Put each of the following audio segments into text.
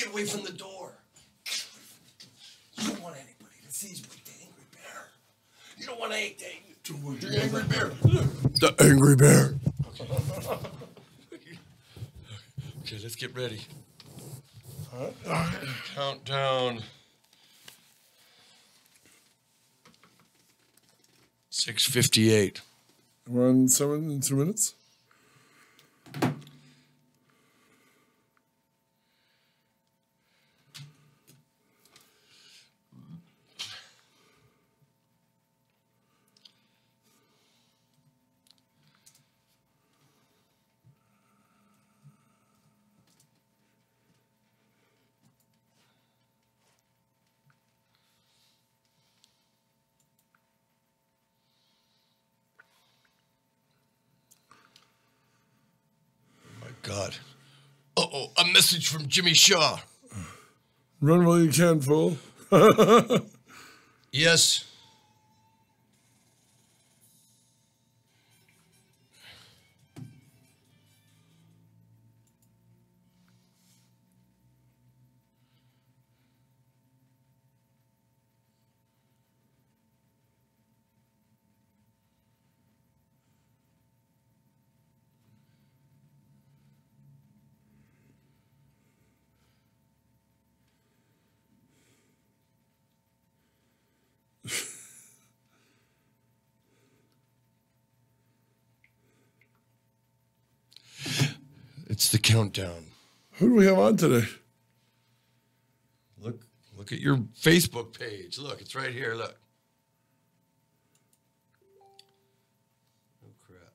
Get away from the door. You don't want anybody to see you with the angry bear. You don't want to eat the angry bear. The angry bear. Okay, let's get ready. All right. Countdown. 6:58. We're on 7 in 2 minutes. God. Uh-oh, a message from Jimmy Shaw. Run while you can, fool. Yes. It's the countdown. Who do we have on today? Look at your Facebook page. Look, it's right here. Look. Oh, crap.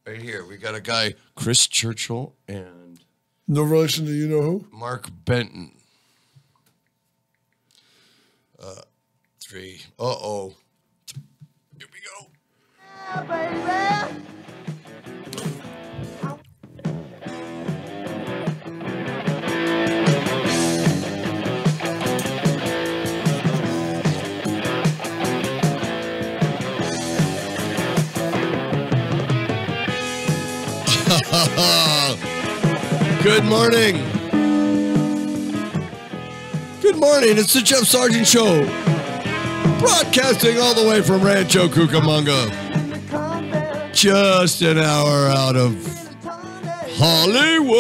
Right here, we got a guy, Chris Churchill, and... No relation to you know who? Mark Benton. 3. Uh-oh. Here we go. Yeah, baby. Good morning. Good morning. It's the Jeff Sargent Show. Broadcasting all the way from Rancho Cucamonga. Just an hour out of Hollywood.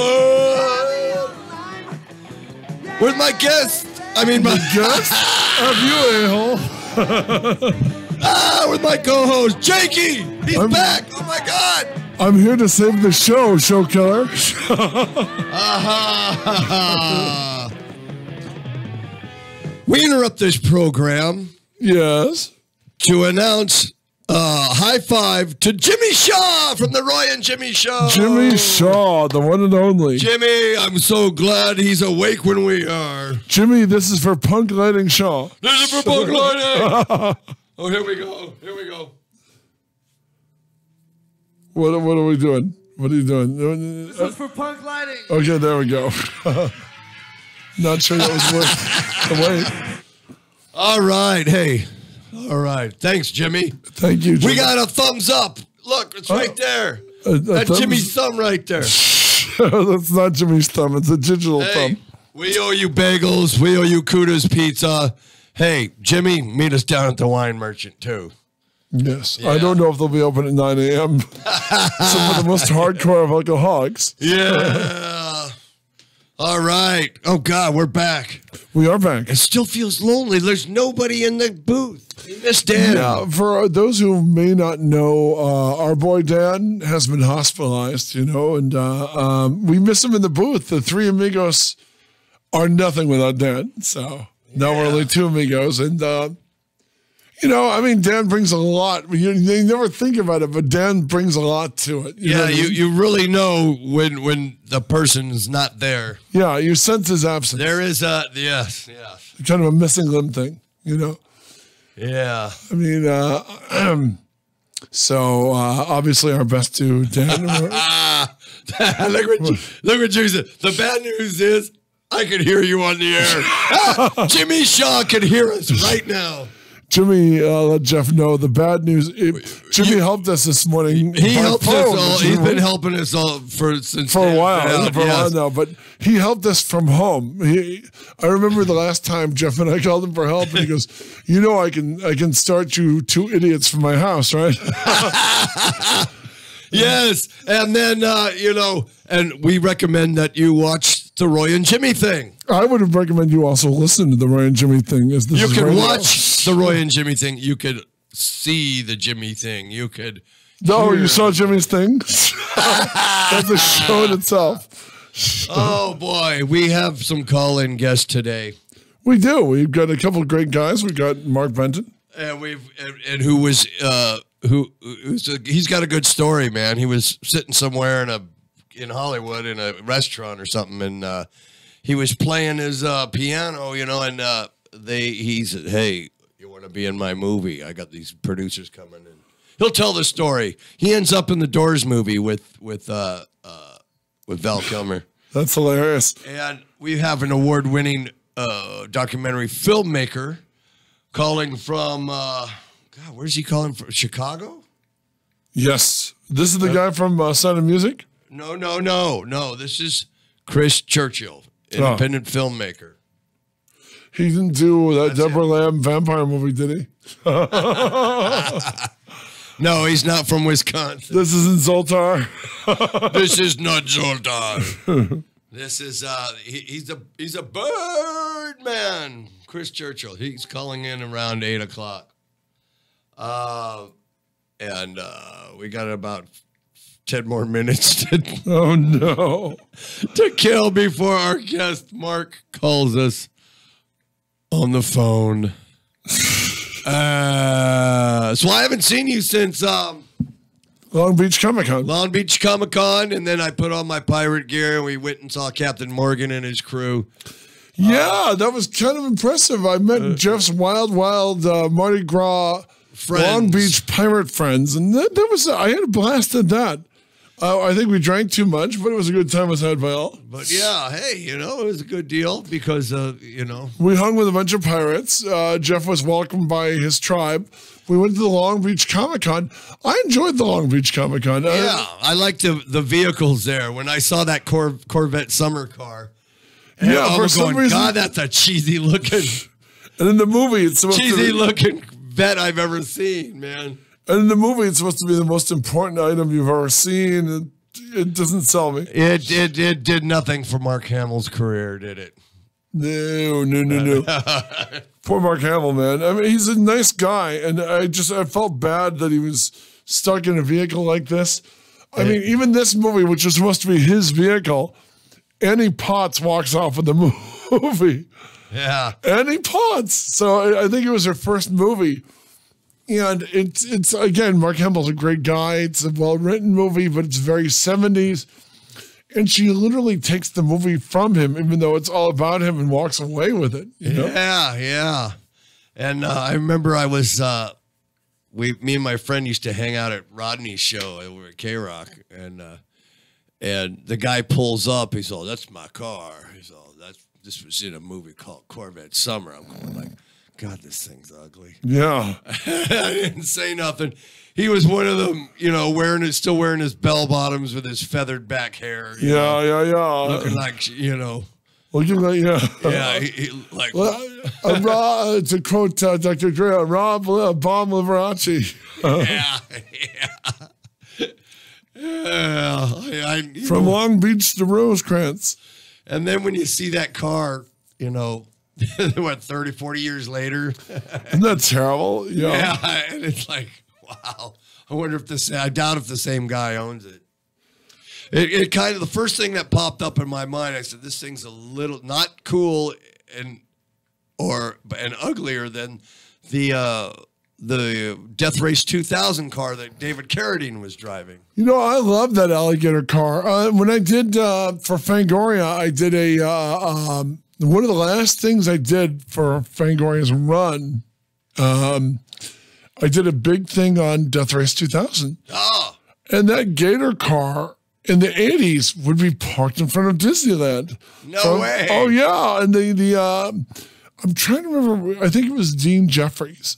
With my guest. I mean, my guest? Of you, a-hole. With my co-host, Jakey. He's back. Oh, my God. I'm here to save the show, show killer. We interrupt this program. Yes. To announce high five to Jimmy Shaw from the Roy and Jimmy Show. Jimmy Shaw, the one and only. Jimmy, I'm so glad he's awake when we are. Jimmy, this is for Punk Lighting Shaw. This is for Punk Lighting. Oh, here we go. Here we go. What are we doing? What are you doing? This was for Punk Lighting. Okay, there we go. Not sure that was worth the wait. All right. Hey. All right. Thanks, Jimmy. Thank you, Jimmy. We got a thumbs up. Look, it's right there. That's Jimmy's thumb right there. That's not Jimmy's thumb. It's a digital thumb. We owe you bagels. We owe you Kuda's Pizza. Hey, Jimmy, meet us down at the Wine Merchant, too. Yes. Yeah. I don't know if they'll be open at 9 a.m. Some of the most hardcore of alcoholics. Yeah. All right. Oh, God, we're back. We are back. It still feels lonely. There's nobody in the booth. We miss Dan. Yeah, for those who may not know, our boy Dan has been hospitalized, you know, and we miss him in the booth. The three amigos are nothing without Dan. So now we're only two amigos. And, you know, I mean, Dan brings a lot. You never think about it, but Dan brings a lot to it. You really know when the person is not there. Yeah, you sense his absence. There is yes. Kind of a missing limb thing, you know? Yeah. I mean, so obviously our best to Dan. Look what you said. The bad news is I could hear you on the air. Jimmy Shaw could hear us right now. Jimmy let Jeff know the bad news. Jimmy helped us this morning. He helped us all. He's been helping us all for a while. For a while now, but he helped us from home. I remember the last time Jeff and I called him for help, and he goes, "You know, I can start you 2 idiots from my house, right?" Yes, and then and we recommend that you watch the Roy and Jimmy thing. I would recommend you also listen to the Roy and Jimmy thing. As this you is can radio. watch the Roy and Jimmy thing. You could see the Jimmy thing. You could. You saw Jimmy's thing. That's a show in itself. Oh boy, we have some call-in guests today. We do. We've got a couple of great guys. We got Mark Benton, and he's got a good story, man. He was sitting somewhere in Hollywood in a restaurant or something, and he was playing his piano, and he said, "Hey, you want to be in my movie? I got these producers coming in." He'll tell the story. He ends up in the Doors movie with Val Kilmer. That's hilarious. And we have an award-winning documentary filmmaker calling from where's he calling from? Chicago? Yes. This is the guy from Sound of Music? No. This is Chris Churchill, independent filmmaker. He didn't do that Deborah Lamb vampire movie, did he? No, he's not from Wisconsin. This isn't Zoltar. This is not Zoltar. This is he's a bird man. Chris Churchill. He's calling in around 8:00. And we got about 10 more minutes to kill before our guest Mark calls us on the phone. So I haven't seen you since Long Beach Comic-Con. Long Beach Comic-Con, and then I put on my pirate gear and we went and saw Captain Morgan and his crew. Yeah, that was kind of impressive. I met Jeff's wild Mardi Gras friends. Long Beach pirate friends, and that was I had a blast at that. I think we drank too much, but it was a good time. Was had by all. But yeah, hey, it was a good deal because we hung with a bunch of pirates. Jeff was welcomed by his tribe. We went to the Long Beach Comic-Con. I enjoyed the Long Beach Comic-Con. Yeah, I liked the vehicles there. When I saw that Corvette summer car, for some reason, God, that's a cheesy looking. And in the movie, it's supposed cheesy looking vet I've ever seen, man. And in the movie, it's supposed to be the most important item you've ever seen. It doesn't sell me. It did nothing for Mark Hamill's career, did it? No. Poor Mark Hamill, man. I mean, he's a nice guy, and I felt bad that he was stuck in a vehicle like this. I mean, even this movie, which was supposed to be his vehicle, Annie Potts walks off of the movie. Yeah. Annie Potts. So I think it was her first movie. And it's again, Mark Hamill's a great guy. It's a well-written movie, but it's very 70s. And she literally takes the movie from him, even though it's all about him, and walks away with it. You know? Yeah. And I remember I was, me and my friend used to hang out at Rodney's show over at K-Rock. And the guy pulls up. He's all, "That's my car." He's all, "This was in a movie called Corvette Summer." I'm going like, God, this thing's ugly. Yeah. I didn't say nothing. He was one of them, still wearing his bell bottoms with his feathered back hair. Yeah. Looking like, Looking like, yeah. Yeah, to quote Dr. Dre, Rob Bomb Liberace. Yeah. From Long Beach to Rosecrans. And then when you see that car, what, 30, 40 years later? Isn't that terrible? Yeah. And it's like, wow. I doubt if the same guy owns it. It kind of, the first thing that popped up in my mind, I said, this thing's a little, not cool and uglier than the Death Race 2000 car that David Carradine was driving. I love that alligator car. When I did, for Fangoria, I did one of the last things I did for Fangoria's run, I did a big thing on Death Race 2000. Oh. And that gator car in the 80s would be parked in front of Disneyland. No way. Oh, yeah. And I'm trying to remember, I think it was Dean Jeffries.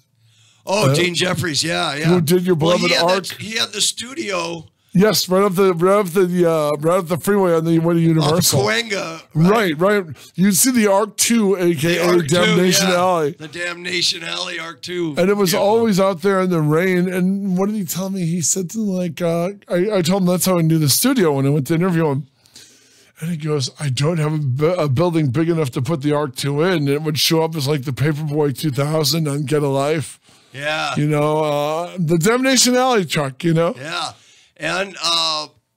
Oh, Dean Jeffries, yeah. Who did your beloved Ark? He had the studio. Yes, right up the freeway on the way to Universal. Cahuenga. Right. You'd see the Ark 2, a.k.a. Damnation Alley. The Damnation Alley, Ark 2. And it was always out there in the rain. And what did he tell me? He said something like, I told him that's how I knew the studio when I went to interview him. And he goes, I don't have a building big enough to put the Ark 2 in. And it would show up as like the Paperboy 2000 on Get a Life. Yeah. You know, the Damnation Alley truck, you know? Yeah. And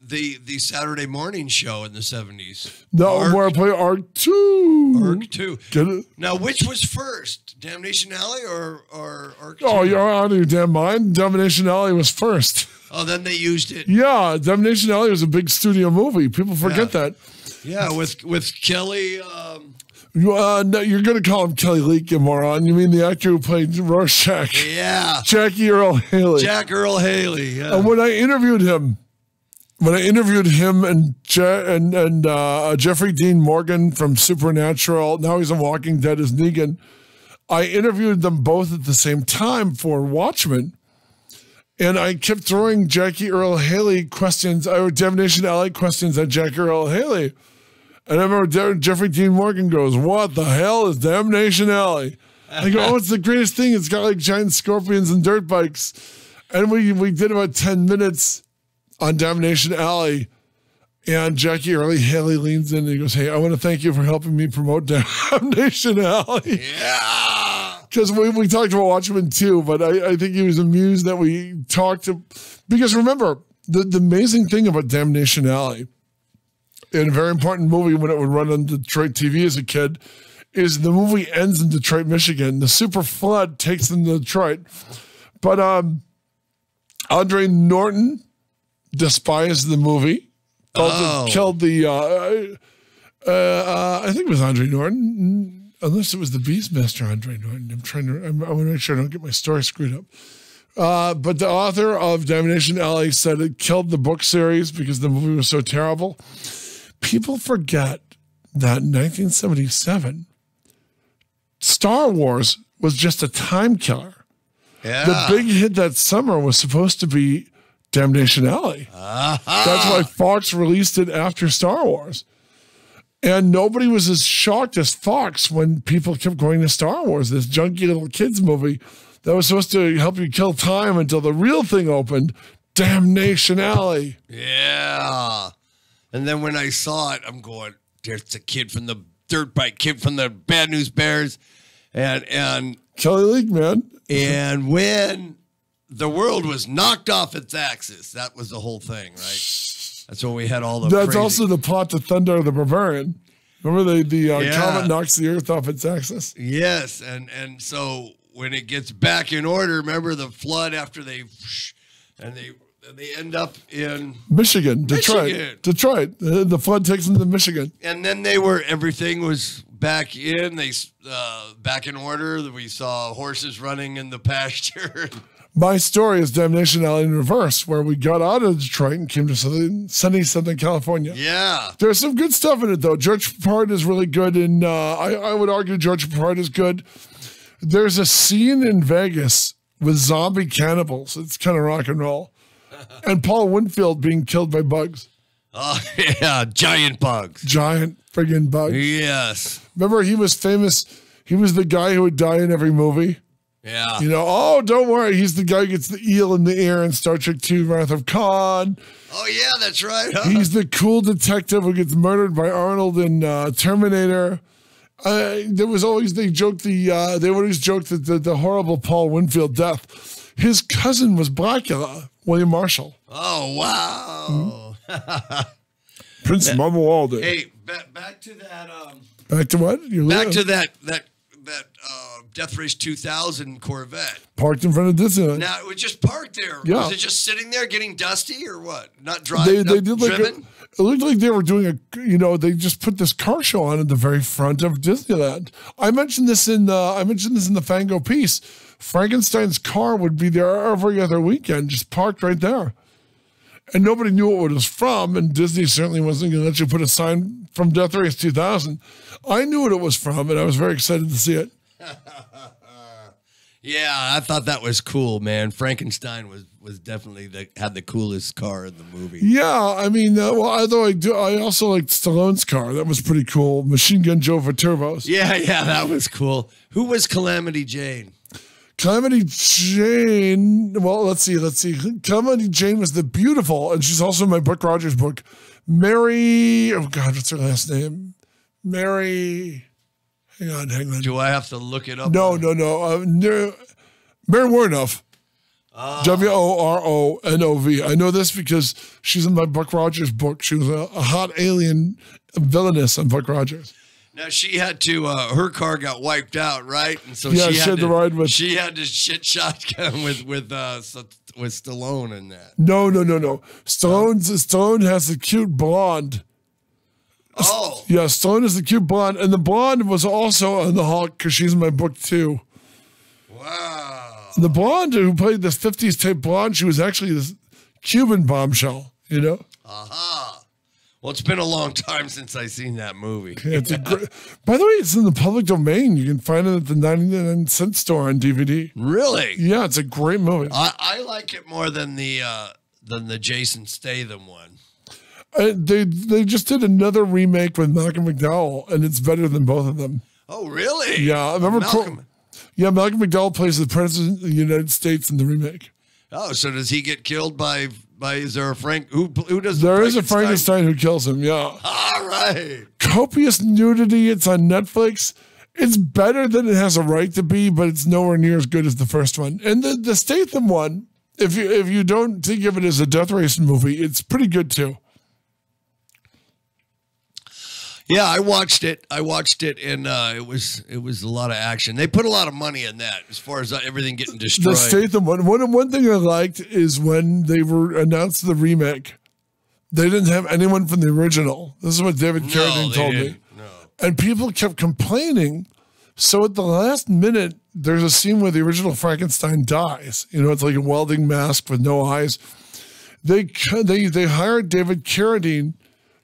the Saturday morning show in the 70s. Where I play Ark 2. Ark 2. Get it? Now, which was first? Damnation Alley or Ark 2? Oh, you're out of your damn mind. Damnation Alley was first. Oh, then they used it. Yeah, Damnation Alley was a big studio movie. People forget that. Yeah, with Kelly. No, you're going to call him Kelly Leak, you moron. You mean the actor who played Rorschach? Yeah. Jackie Earl Haley. Jack Earl Haley, yeah. And when I interviewed him and Jeffrey Dean Morgan from Supernatural, now he's on Walking Dead as Negan, I interviewed them both at the same time for Watchmen. And I kept throwing Jackie Earl Haley questions, or Damnation Alley questions at Jackie Earl Haley. And I remember Jeffrey Dean Morgan goes, what the hell is Damnation Alley? I go, oh, it's the greatest thing. It's got like giant scorpions and dirt bikes. And we did about 10 minutes on Damnation Alley. And Jackie Earl Haley leans in and he goes, hey, I want to thank you for helping me promote Damnation Alley. Yeah. Because we talked about Watchmen too, but I think he was amused that we talked to, because remember, the amazing thing about Damnation Alley, in a very important movie when it would run on Detroit TV as a kid, is the movie ends in Detroit, Michigan. The super flood takes them to Detroit. But Andre Norton despised the movie. Killed the, I think it was Andre Norton, unless it was the Beastmaster Andre Norton. I want to make sure I don't get my story screwed up. But the author of Damnation Alley said it killed the book series because the movie was so terrible. People forget that in 1977, Star Wars was just a time killer. Yeah. The big hit that summer was supposed to be Damnation Alley. That's why Fox released it after Star Wars. And nobody was as shocked as Fox when people kept going to Star Wars, this junky little kids movie that was supposed to help you kill time until the real thing opened, Damnation Alley. Yeah. And then when I saw it, I'm going, there's the kid from the dirt bike, kid from the Bad News Bears. And Kelly Leak, man. And when the world was knocked off its axis, that was the whole thing, right? That's when we had all the That's also the plot to Thunder the Barbarian. Remember the comet knocks the earth off its axis? Yes, and so when it gets back in order, remember the flood after they end up in Michigan. Detroit. The flood takes them to Michigan. And then everything was back in, back in order. We saw horses running in the pasture. My story is Damnation Alley in reverse, where we got out of Detroit and came to sunny Southern California. Yeah. There's some good stuff in it, though. George Peppard is really good, and I would argue George Peppard is good. There's a scene in Vegas with zombie cannibals. It's kind of rock and roll. And Paul Winfield being killed by bugs. Oh, yeah, giant bugs. Giant friggin' bugs. Yes. Remember, he was famous. He was the guy who would die in every movie. Yeah. You know, oh, don't worry. He's the guy who gets the eel in the ear in Star Trek II, Wrath of Khan. Oh, yeah, that's right. Huh? He's the cool detective who gets murdered by Arnold in Terminator. There was always, they always joked that the horrible Paul Winfield death. His cousin was Blackula, William Marshall. Oh, wow. Prince Mamuwalde. Hey, back to that. Back to what? Back to that Death Race 2000 Corvette. Parked in front of Disneyland. Now, it was just parked there. Yeah. Was it just sitting there getting dusty or what? Not driving? They did like driven? it looked like they were doing they just put this car show on at the very front of Disneyland. I mentioned this in the Fango piece. Frankenstein's car would be there every other weekend, just parked right there. And nobody knew what it was from, and Disney certainly wasn't going to let you put a sign from Death Race 2000. I knew what it was from, and I was very excited to see it. Yeah, I thought that was cool, man. Frankenstein was definitely had the coolest car in the movie. Yeah, I mean, I also liked Stallone's car. That was pretty cool. Machine Gun Joe for turbos. Yeah, that was cool. Who was Calamity Jane? Calamity Jane. Well, let's see. Calamity Jane was the beautiful, and she's also in my Buck Rogers book. Mary. Oh God, what's her last name? Mary. Hang on. Do I have to look it up? No. Mary Warnoff. Woronov. I know this because she's in my Buck Rogers book. She was a hot alien villainess on Buck Rogers. Now she had to. Her car got wiped out, right? And so Yeah, she had to ride with. She had to shit shotgun with Stallone in that. No. Stallone has the cute blonde. Oh, Yeah, Stallone is the cute blonde, and the blonde was also on the Hulk because she's in my book too. wow. The blonde who played this 50s type blonde, she was actually this Cuban bombshell, you know? Aha. Well, it's been a long time since I seen that movie. Yeah, it's a great, by the way, it's in the public domain. You can find it at the 99-cent store on DVD. Really? Yeah, it's a great movie. I like it more than the Jason Statham one. They just did another remake with Malcolm McDowell, and it's better than both of them. Oh, really? Yeah, I remember. Malcolm. Malcolm McDowell plays the president of the United States in the remake. Oh, so does he get killed by? Is there a Frank who does? There is a Frankenstein who kills him. Yeah. All right. Copious nudity. It's on Netflix. It's better than it has a right to be, but it's nowhere near as good as the first one. And the Statham one, if you don't think of it as a death racing movie, it's pretty good too. Yeah, I watched it. And it was a lot of action. They put a lot of money in that, as far as everything getting destroyed. The Statham one. One thing I liked is when they announced the remake, they didn't have anyone from the original. This is what David Carradine told me. No. And people kept complaining. So at the last minute, there's a scene where the original Frankenstein dies. You know, it's like a welding mask with no eyes. They hired David Carradine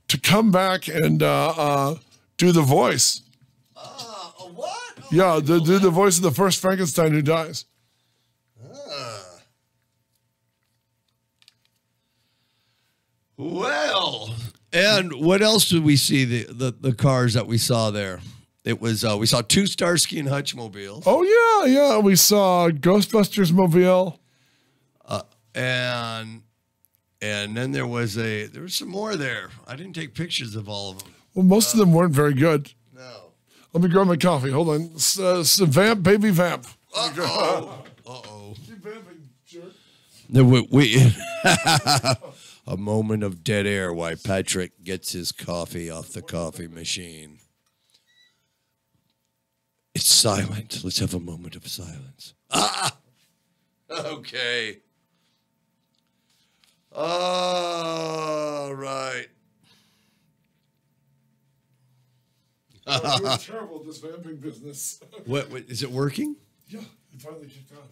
to come back and do the voice. What? Oh, Yeah, do the voice of the first Frankenstein who dies. Well, and what else did we see? The cars that we saw there. It was we saw two Starsky and Hutch mobiles. Oh yeah. We saw Ghostbusters mobile. And then there was some more there. I didn't take pictures of all of them. Well, most of them weren't very good. No. Let me grab my coffee. Hold on. Vamp, baby vamp. Uh-oh. Keep vamping, jerk. A moment of dead air while Patrick gets his coffee off the coffee machine. It's silent. Let's have a moment of silence. Okay. All right. I'm doing terrible at this vamping business. What is it working? Yeah, it finally kicked on.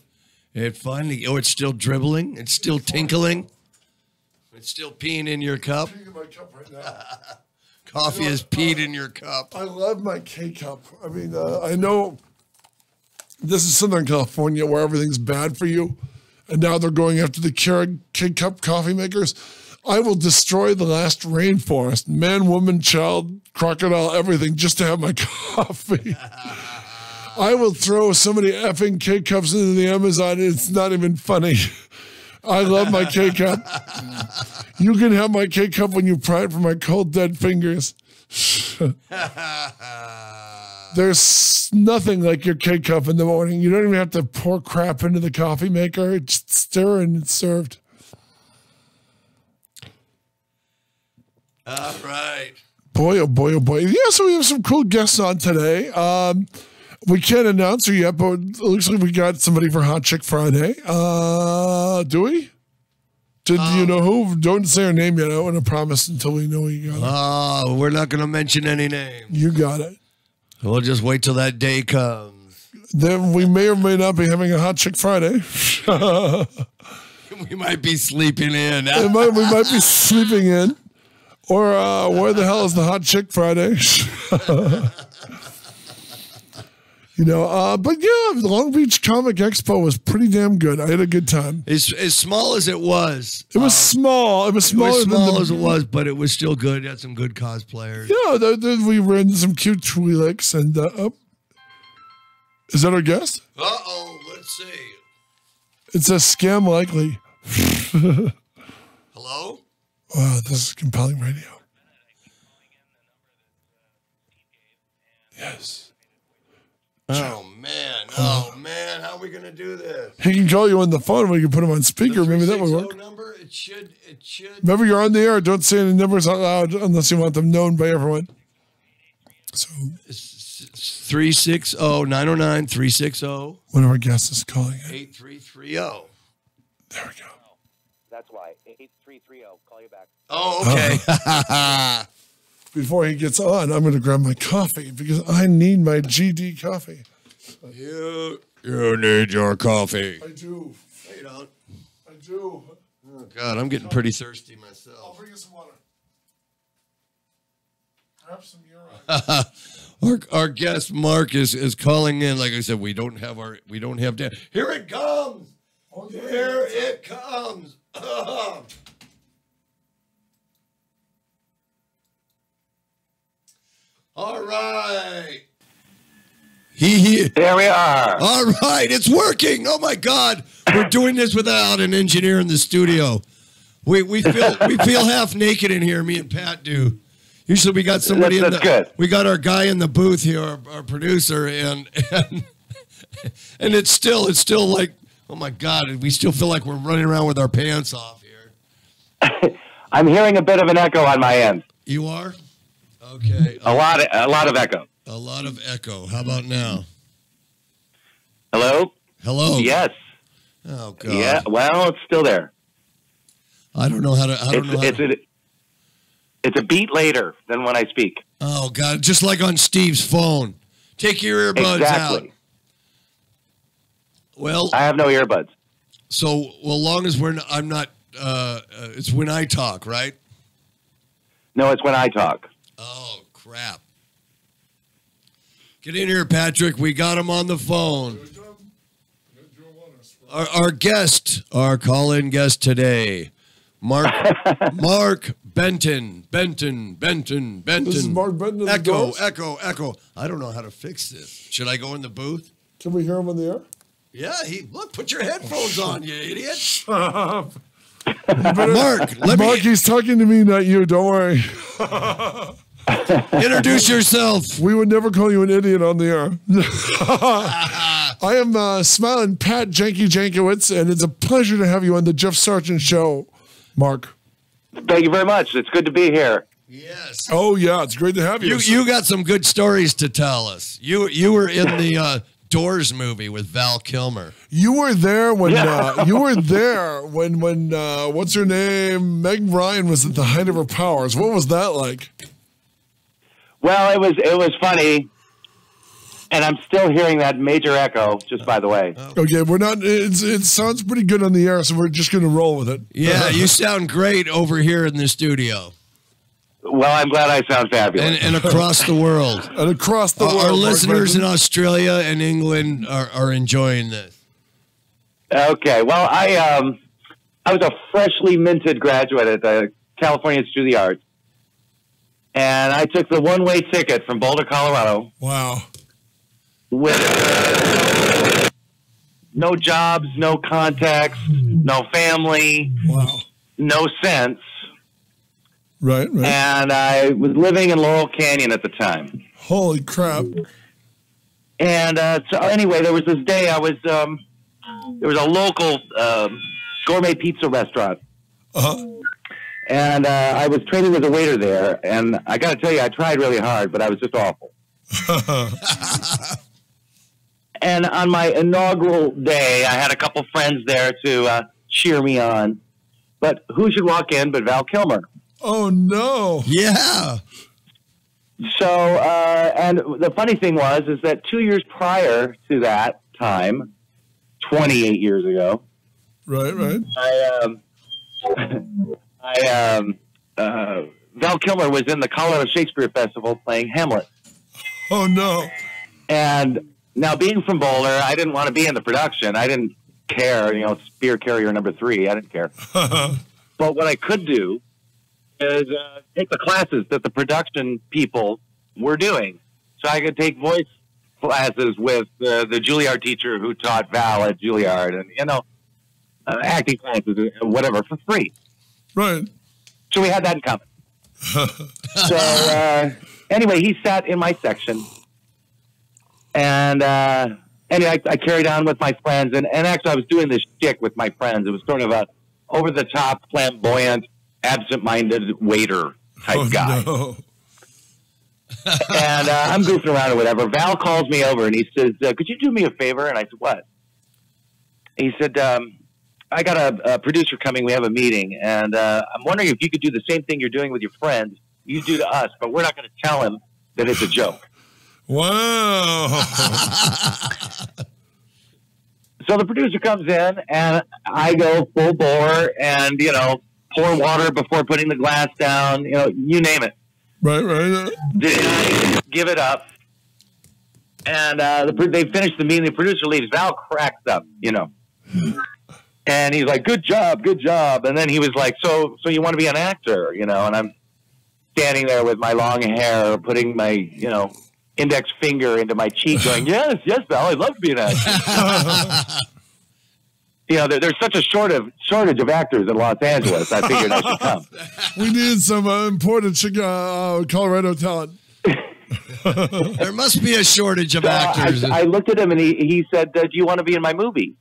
It's still dribbling. It's still tinkling. It's still peeing in your cup. I'm peeing in my cup right now. Coffee is peed in your cup. I love my K-Cup. I mean, I know this is Southern California where everything's bad for you, and now they're going after the K-Cup coffee makers. I will destroy the last rainforest, man, woman, child, crocodile, everything, just to have my coffee. I will throw so many effing K-Cups into the Amazon, it's not even funny. I love my K-Cup. You can have my K-Cup when you pry it from my cold, dead fingers. There's nothing like your K-Cup in the morning. You don't even have to pour crap into the coffee maker. Just stir and it's served. All right. Boy, oh boy, oh boy. Yeah, so we have some cool guests on today. We can't announce her yet, but it looks like we got somebody for Hot Chick Friday. Do we? Do you know who? Don't say her name yet. I don't want to promise until we know you got it. Oh, we're not going to mention any names. You got it. We'll just wait till that day comes. Then we may or may not be having a Hot Chick Friday. We might be sleeping in. We might be sleeping in. Or where the hell is the Hot Chick Friday? But yeah, the Long Beach Comic Expo was pretty damn good. I had a good time. As small as it was. It was small. It was smaller as it was, but it was still good. It had some good cosplayers. Yeah, we ran some cute Twi'leks and is that our guest? Uh-oh, let's see. It says scam likely. Hello? Wow, this is compelling radio. Yes. Oh man, how are we gonna do this? He can call you on the phone. We can put him on speaker. Maybe that would work. Number? It should. Remember, you're on the air. Don't say any numbers out loud unless you want them known by everyone. So 360-909-360. One of our guests is calling it. 8330. There we go. That's why. 8330. Call you back. Oh, okay. Before he gets on, I'm going to grab my coffee because I need my GD coffee. You need your coffee. I do. No, you don't. I do. Oh, God, I'm getting pretty thirsty myself. I'll bring you some water. Grab some urine. Our guest Mark is calling in. Like I said, we don't have Dan. Here it comes. Here it comes. All right. There we are. All right, it's working. Oh my God, we're doing this without an engineer in the studio. We feel half naked in here. Me and Pat do. Usually we got somebody that's good. We got our guy in the booth here, our producer, and it's still like, oh my God, we still feel like we're running around with our pants off here. I'm hearing a bit of an echo on my end. You are? Okay. A lot of echo. A lot of echo. How about now? Hello? Hello. Yes. Oh God. Yeah. Well, it's still there. I don't know how to. It's a beat later than when I speak. Oh God! Just like on Steve's phone. Take your earbuds out. Well, I have no earbuds. So, long as I'm not. It's when I talk, right? No, it's when I talk. Oh crap! Get in here, Patrick. We got him on the phone. Our guest, our call-in guest today, Mark Benton. This is Mark Benton. Echo. I don't know how to fix this. Should I go in the booth? Can we hear him on the air? Yeah, look, put your headphones on, you idiot. Mark, Mark, he's talking to me, not you. Don't worry. Introduce yourself. We would never call you an idiot on the air. I am Smiling Pat Jankowitz, and it's a pleasure to have you on the Jeff Sargent Show, Mark. Thank you very much. It's good to be here. Yes. Oh, yeah, it's great to have you. You got some good stories to tell us. You were in the Doors movie with Val Kilmer. You were there when what's her name? Meg Ryan was at the height of her powers. What was that like? Well, it was funny, and I'm still hearing that major echo. Just by the way. Okay, we're not. It sounds pretty good on the air, so we're just going to roll with it. Yeah, you sound great over here in the studio. Well, I'm glad I sound fabulous. And across the world. And across the world. Our listeners in Australia and England are enjoying this. Okay, well, I was a freshly minted graduate at the California Institute of the Arts. And I took the one-way ticket from Boulder, Colorado. Wow. With no jobs, no contacts, no family, no sense. Right. And I was living in Laurel Canyon at the time. Holy crap. And so anyway, there was this day I was, there was a local gourmet pizza restaurant. Uh-huh. And I was training as a waiter there, and I got to tell you, I tried really hard, but I was just awful. And on my inaugural day, I had a couple friends there to cheer me on. But who should walk in but Val Kilmer? Oh, no. Yeah. So, and the funny thing is that 2 years prior to that time, 28 years ago, right, Val Kilmer was in the Colorado Shakespeare Festival playing Hamlet. Oh, no. And Now, being from Boulder, I didn't want to be in the production. I didn't care, spear carrier number 3. I didn't care. But what I could do is take the classes that the production people were doing. So I could take voice classes with the Juilliard teacher who taught Val at Juilliard and, acting classes, whatever, for free. Right. So we had that in common. So anyway, he sat in my section. And anyway, I carried on with my friends. And actually, I was doing this shtick with my friends. It was sort of a over-the-top, flamboyant, absent-minded waiter type guy. No. And I'm goofing around or whatever. Val calls me over and he says, could you do me a favor? And I said, what? He said, I got a producer coming. We have a meeting. And I'm wondering if you could do the same thing you're doing with your friends, you do to us, but we're not going to tell him that it's a joke. Wow. So the producer comes in and I go full bore and, pour water before putting the glass down, you name it. Right. Did I give it up? And they finish the meeting. The producer leaves. Val cracks up, and he's like, good job. And then he was like, so you want to be an actor, and I'm standing there with my long hair, putting my, index finger into my cheek going, yes, Val, I'd love to be an actor. There's such a shortage of actors in Los Angeles. I figured I should come. We need some imported Colorado talent. There must be a shortage of actors. I looked at him and he said, do you want to be in my movie?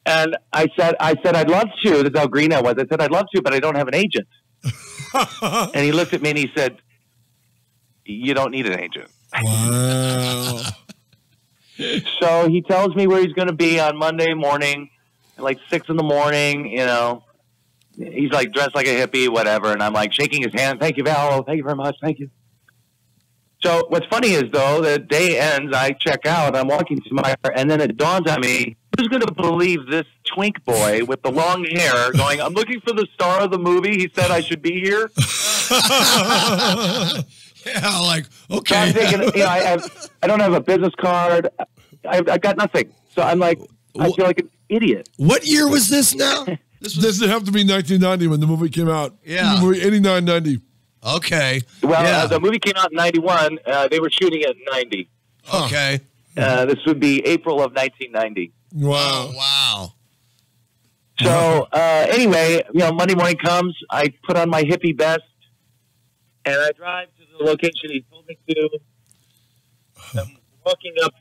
And I said, I'd love to. That's how green I was. I said, I'd love to, but I don't have an agent. And he looked at me and he said, you don't need an agent. Wow. So he tells me where he's going to be on Monday morning at like 6 a.m. He's like dressed like a hippie, whatever. And I'm like shaking his hand. Thank you, Val. Thank you very much. Thank you. So what's funny is, though, the day ends, I check out, I'm walking to my car, and then it dawns on me, who's going to believe this twink boy with the long hair going, I'm looking for the star of the movie. He said I should be here. Yeah, like, okay. So I'm thinking, I don't have a business card. I got nothing. So I'm like, I feel like an idiot. What year was this now? This would have to be 1990 when the movie came out. Yeah. The movie 89, 90. Okay. Well, the movie came out in 91. They were shooting it in 90. Okay. This would be April of 1990. Wow. Oh, wow. So anyway, Monday morning comes. I put on my hippie vest, and I drive to the location he told me to. I'm walking up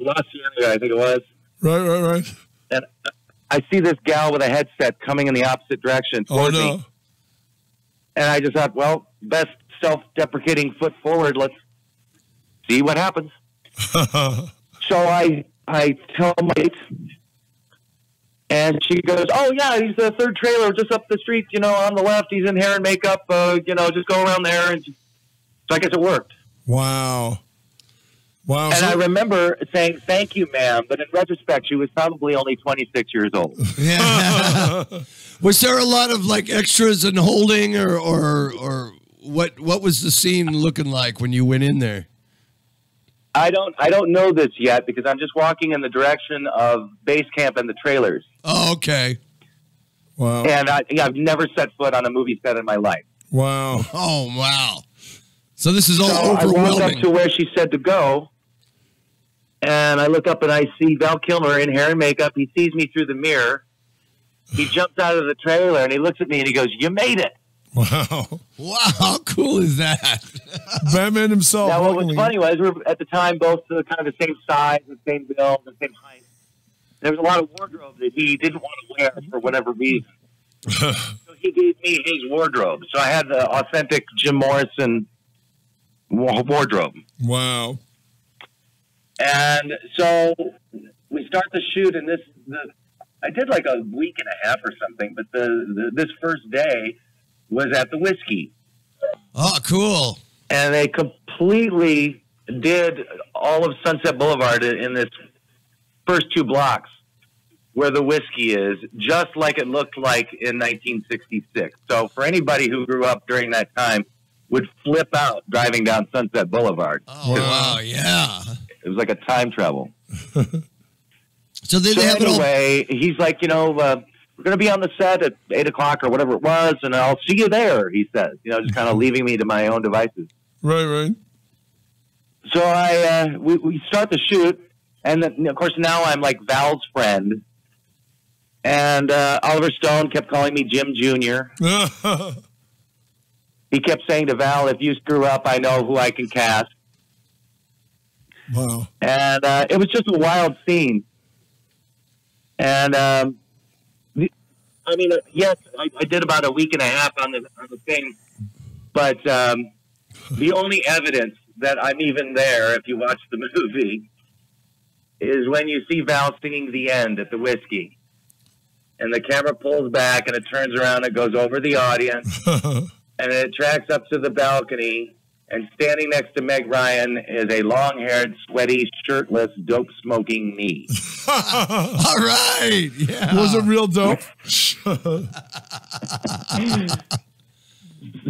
La Cienega, I think it was. Right. And I see this gal with a headset coming in the opposite direction toward me. And I just thought, well, best self-deprecating foot forward. Let's see what happens. So I tell my mate, and she goes, oh, yeah, he's the third trailer just up the street, on the left. He's in hair and makeup, just go around there. And so I guess it worked. Wow. And I remember saying, thank you, ma'am. But in retrospect, she was probably only 26 years old. Yeah. Was there a lot of like extras and holding or what was the scene looking like when you went in there? I don't know this yet because I'm just walking in the direction of base camp and the trailers. Oh, okay. Wow. And I've never set foot on a movie set in my life. Wow. Oh, wow. So this is all overwhelming. I walk up to where she said to go, and I look up and I see Val Kilmer in hair and makeup. He sees me through the mirror. He jumps out of the trailer and he looks at me and he goes, you made it. Wow. Wow, how cool is that? Batman himself. Now, what was funny was we were at the time both kind of the same size, the same build, the same height. There was a lot of wardrobe that he didn't want to wear for whatever reason. So he gave me his wardrobe. So I had the authentic Jim Morrison wardrobe. Wow. And so we start the shoot, and I did like a week and a half or something, but this first day was at the Whiskey. Oh, cool. And they completely did all of Sunset Boulevard in this first 2 blocks where the Whiskey is, just like it looked like in 1966. So for anybody who grew up during that time would flip out driving down Sunset Boulevard. Oh, wow, yeah. It was like a time travel. So they have it all. Anyway, he's like, we're going to be on the set at 8 o'clock or whatever it was, and I'll see you there, he says, just kind of leaving me to my own devices. Right. So we start the shoot, and then, of course, now I'm like Val's friend. And Oliver Stone kept calling me Jim Jr. He kept saying to Val, if you screw up, I know who I can cast. Wow. And it was just a wild scene. And, yes, I did about a week and a half on the thing. But the only evidence that I'm even there, if you watch the movie, is when you see Val singing the end at the whiskey. And the camera pulls back, and it turns around and goes over the audience. And it tracks up to the balcony. And standing next to Meg Ryan is a long-haired, sweaty, shirtless, dope-smoking me. All right. Yeah. Was it real dope?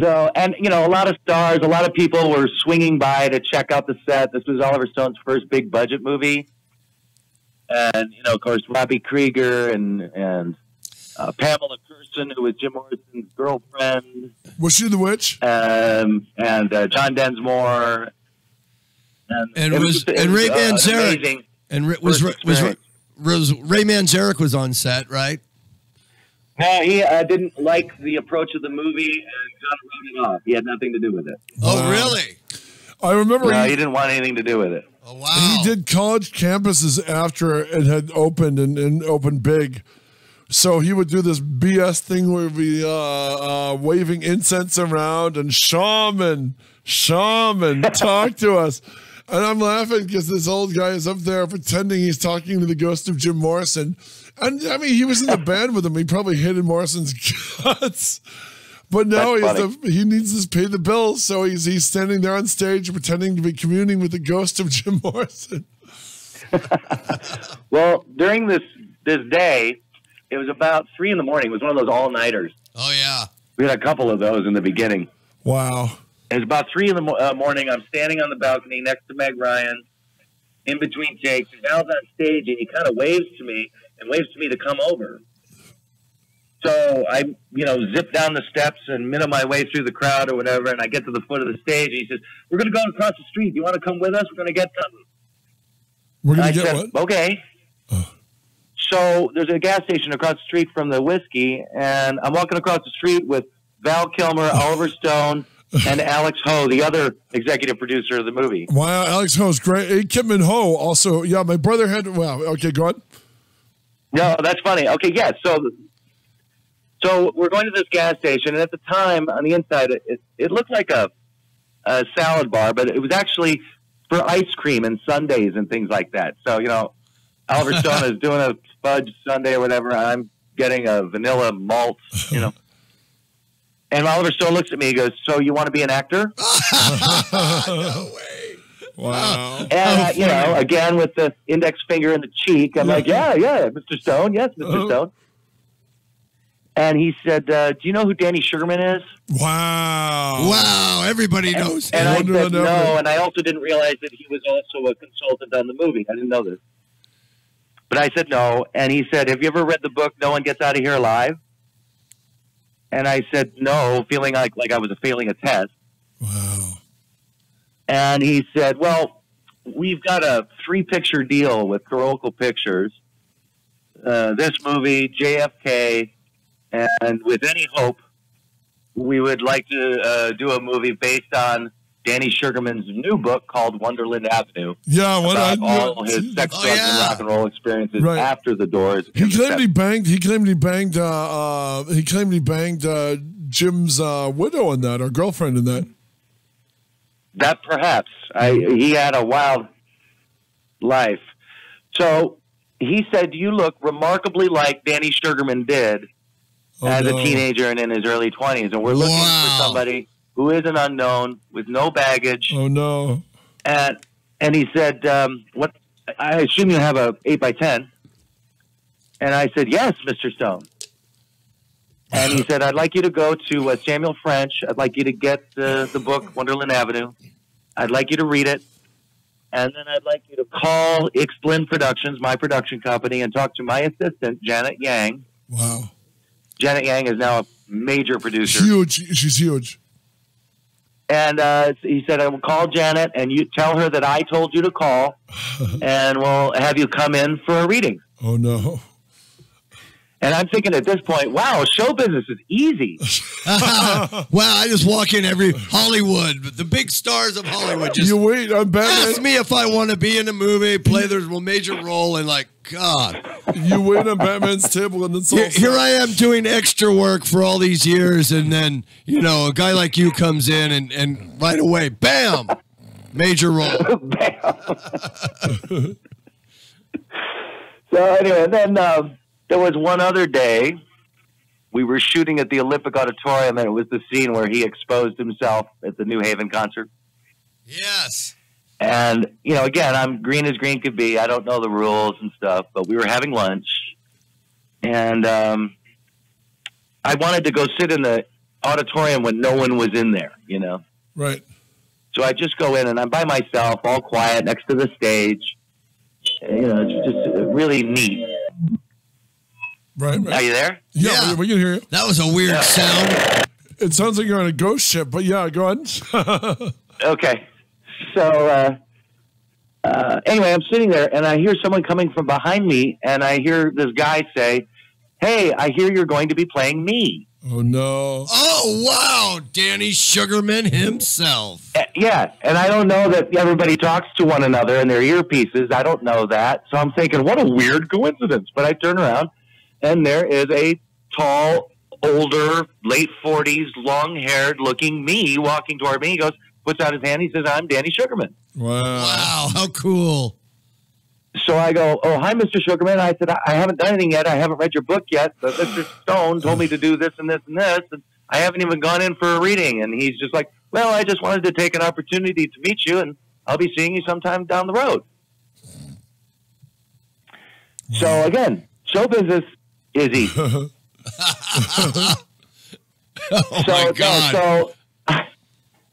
So, and, a lot of stars, a lot of people were swinging by to check out the set. This was Oliver Stone's first big-budget movie. And, of course, Robbie Krieger and Pamela Curson, who was Jim Morrison's girlfriend. Was she the witch? And John Densmore. And Ray Manzarek. And was Ray Manzarek was on set, right? No, he didn't like the approach of the movie and kind of wrote it off. He had nothing to do with it. Oh, really? I remember he didn't want anything to do with it. Oh, wow. He did college campuses after it had opened and opened big. So he would do this BS thing where we waving incense around and shaman, talk to us. And I'm laughing because this old guy is up there pretending he's talking to the ghost of Jim Morrison. And I mean, he was in the band with him. He probably hated Morrison's guts. But now he needs to pay the bills. So he's standing there on stage pretending to be communing with the ghost of Jim Morrison. Well, during this day, it was about 3 a.m. It was one of those all-nighters. Oh, yeah. We had a couple of those in the beginning. Wow. It was about 3 a.m. I'm standing on the balcony next to Meg Ryan, in between takes. And Val's on stage, and he kind of waves to me to come over. So I, zip down the steps and minnow my way through the crowd or whatever, and I get to the foot of the stage, and he says, "We're going to go across the street. Do you want to come with us? We're going to get something." We're going to get what? Okay. So there's a gas station across the street from the whiskey, and I'm walking across the street with Val Kilmer, Oliver Stone, and Alex Ho, the other executive producer of the movie. Wow, Alex Ho's great. Hey, Kim and Ho also. Yeah, my brother had. Wow. Okay, go on. No, that's funny. Okay, yeah. So we're going to this gas station, and at the time, on the inside, it looked like a salad bar, but it was actually for ice cream and sundaes and things like that. So, Oliver Stone is doing a fudge sundae or whatever. I'm getting a vanilla malt, And Oliver Stone looks at me and goes, "So you want to be an actor?" No way. Wow. And, again, with the index finger in the cheek, I'm like, yeah, Mr. Stone. Yes, Mr. Stone. And he said, "Do you know who Danny Sugarman is?" Wow. Wow. Everybody knows. And I said no, and I also didn't realize that he was also a consultant on the movie. I didn't know this. But I said no, and he said, "Have you ever read the book, No One Gets Out of Here Alive?" And I said no, feeling like I was failing a test. Wow. And he said, "Well, we've got a 3-picture deal with Kurokal Pictures. This movie, JFK, and with any hope, we would like to do a movie based on Danny Sugarman's new book called Wonderland Avenue." Yeah, all his sex, drugs, and rock and roll experiences after the Doors. He claimed he banged Jim's widow in that, or girlfriend in that. That perhaps. He had a wild life. So he said, "You look remarkably like Danny Sugarman did as a teenager and in his early 20s. And we're looking for somebody who is an unknown with no baggage." Oh, no. And he said, "What? I assume you have a 8x10. And I said, "Yes, Mr. Stone." And he said, "I'd like you to go to Samuel French. I'd like you to get the book, Wonderland Avenue. I'd like you to read it. And then I'd like you to call Ixblin Productions, my production company, and talk to my assistant, Janet Yang. Wow. Janet Yang is now a major producer. Huge. She's huge. And he said, I will call Janet and you tell her that I told you to call and we'll have you come in for a reading. Oh, no. And I'm thinking at this point, wow, show business is easy. Wow, I just walk in every Hollywood, the big stars of Hollywood just You wait on Batman. ask me if I want to be in a movie, play their major role, and like, God. You wait on Batman's table and it's all Here I am doing extra work for all these years, and then, you know, a guy like you comes in and right away, bam, major role. So anyway, then there was one other day. We were shooting at the Olympic Auditorium, and it was the scene where he exposed himself at the New Haven concert. Yes. And, you know, again, I'm green as green could be. I don't know the rules and stuff, but we were having lunch. And I wanted to go sit in the auditorium when no one was in there, you know. Right. So I just go in, and I'm by myself, all quiet, next to the stage. You know, it's just really neat. Right. Are you there? Yeah, we can hear you. That was a weird sound. It sounds like you're on a ghost ship, but yeah, go on. Okay. So anyway, I'm sitting there, and I hear someone coming from behind me, and I hear this guy say, hey, I hear you're going to be playing me. Oh, no. Oh, wow. Danny Sugarman himself. Yeah, and I don't know that everybody talks to one another in their earpieces. I don't know that. So I'm thinking, what a weird coincidence. But I turn around, and there is a tall, older, late 40s, long-haired looking me walking toward me. He goes, puts out his hand. He says, I'm Danny Sugarman. Wow. Wow, how cool. So I go, oh, hi, Mr. Sugarman. I said, I haven't done anything yet. I haven't read your book yet. But Mr. Stone told me to do this and this and this. And I haven't even gone in for a reading. And he's just like, well, I just wanted to take an opportunity to meet you, and I'll be seeing you sometime down the road. So, again, show business is easy. Oh, my God. So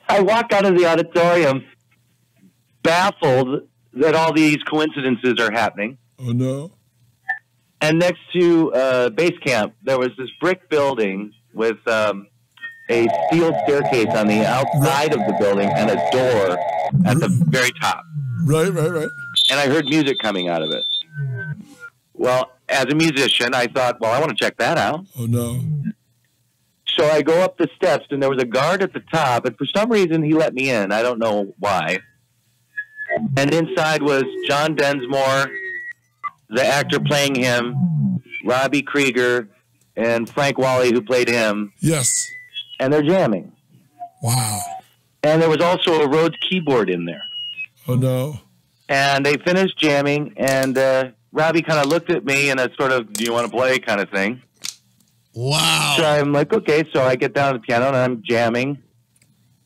I walk out of the auditorium baffled that all these coincidences are happening. Oh, no. And next to base camp, there was this brick building with a steel staircase on the outside of the building and a door at the very top. Right. And I heard music coming out of it. Well, as a musician, I thought, well, I want to check that out. Oh, no. So I go up the steps, and there was a guard at the top, and for some reason he let me in. I don't know why. And inside was John Densmore, the actor playing him, Robbie Krieger, and Frank Wally, who played him. Yes. And they're jamming. Wow. And there was also a Rhodes keyboard in there. Oh, no. And they finished jamming, and Robbie kind of looked at me in a sort of, do you want to play kind of thing. Wow. So I'm like, okay. So I get down to the piano, and I'm jamming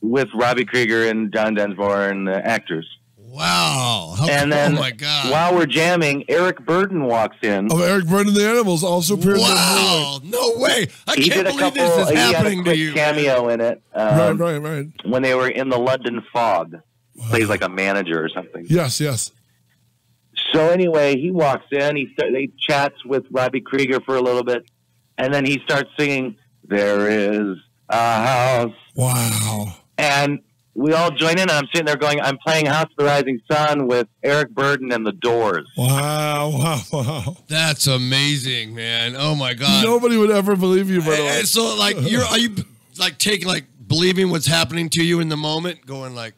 with Robbie Krieger and John Densmore and the actors. Wow. And then, oh, my God. while we're jamming, Eric Burden walks in. Oh, Eric Burden, the Animals, also appeared in the Wow. No way. I He can't did a believe couple. this is He had a happening to quick you. cameo in it. Right. When they were in the London Fog, plays like a manager or something. Yes. So anyway, he walks in. They chats with Robbie Krieger for a little bit, and then he starts singing, "There is a house." Wow. And we all join in, and I'm sitting there going, I'm playing House of the Rising Sun with Eric Burden and the Doors. Wow. That's amazing, man. Oh, my God. Nobody would ever believe you, by the way. And so, like, are you, like, believing what's happening to you in the moment? Going, like...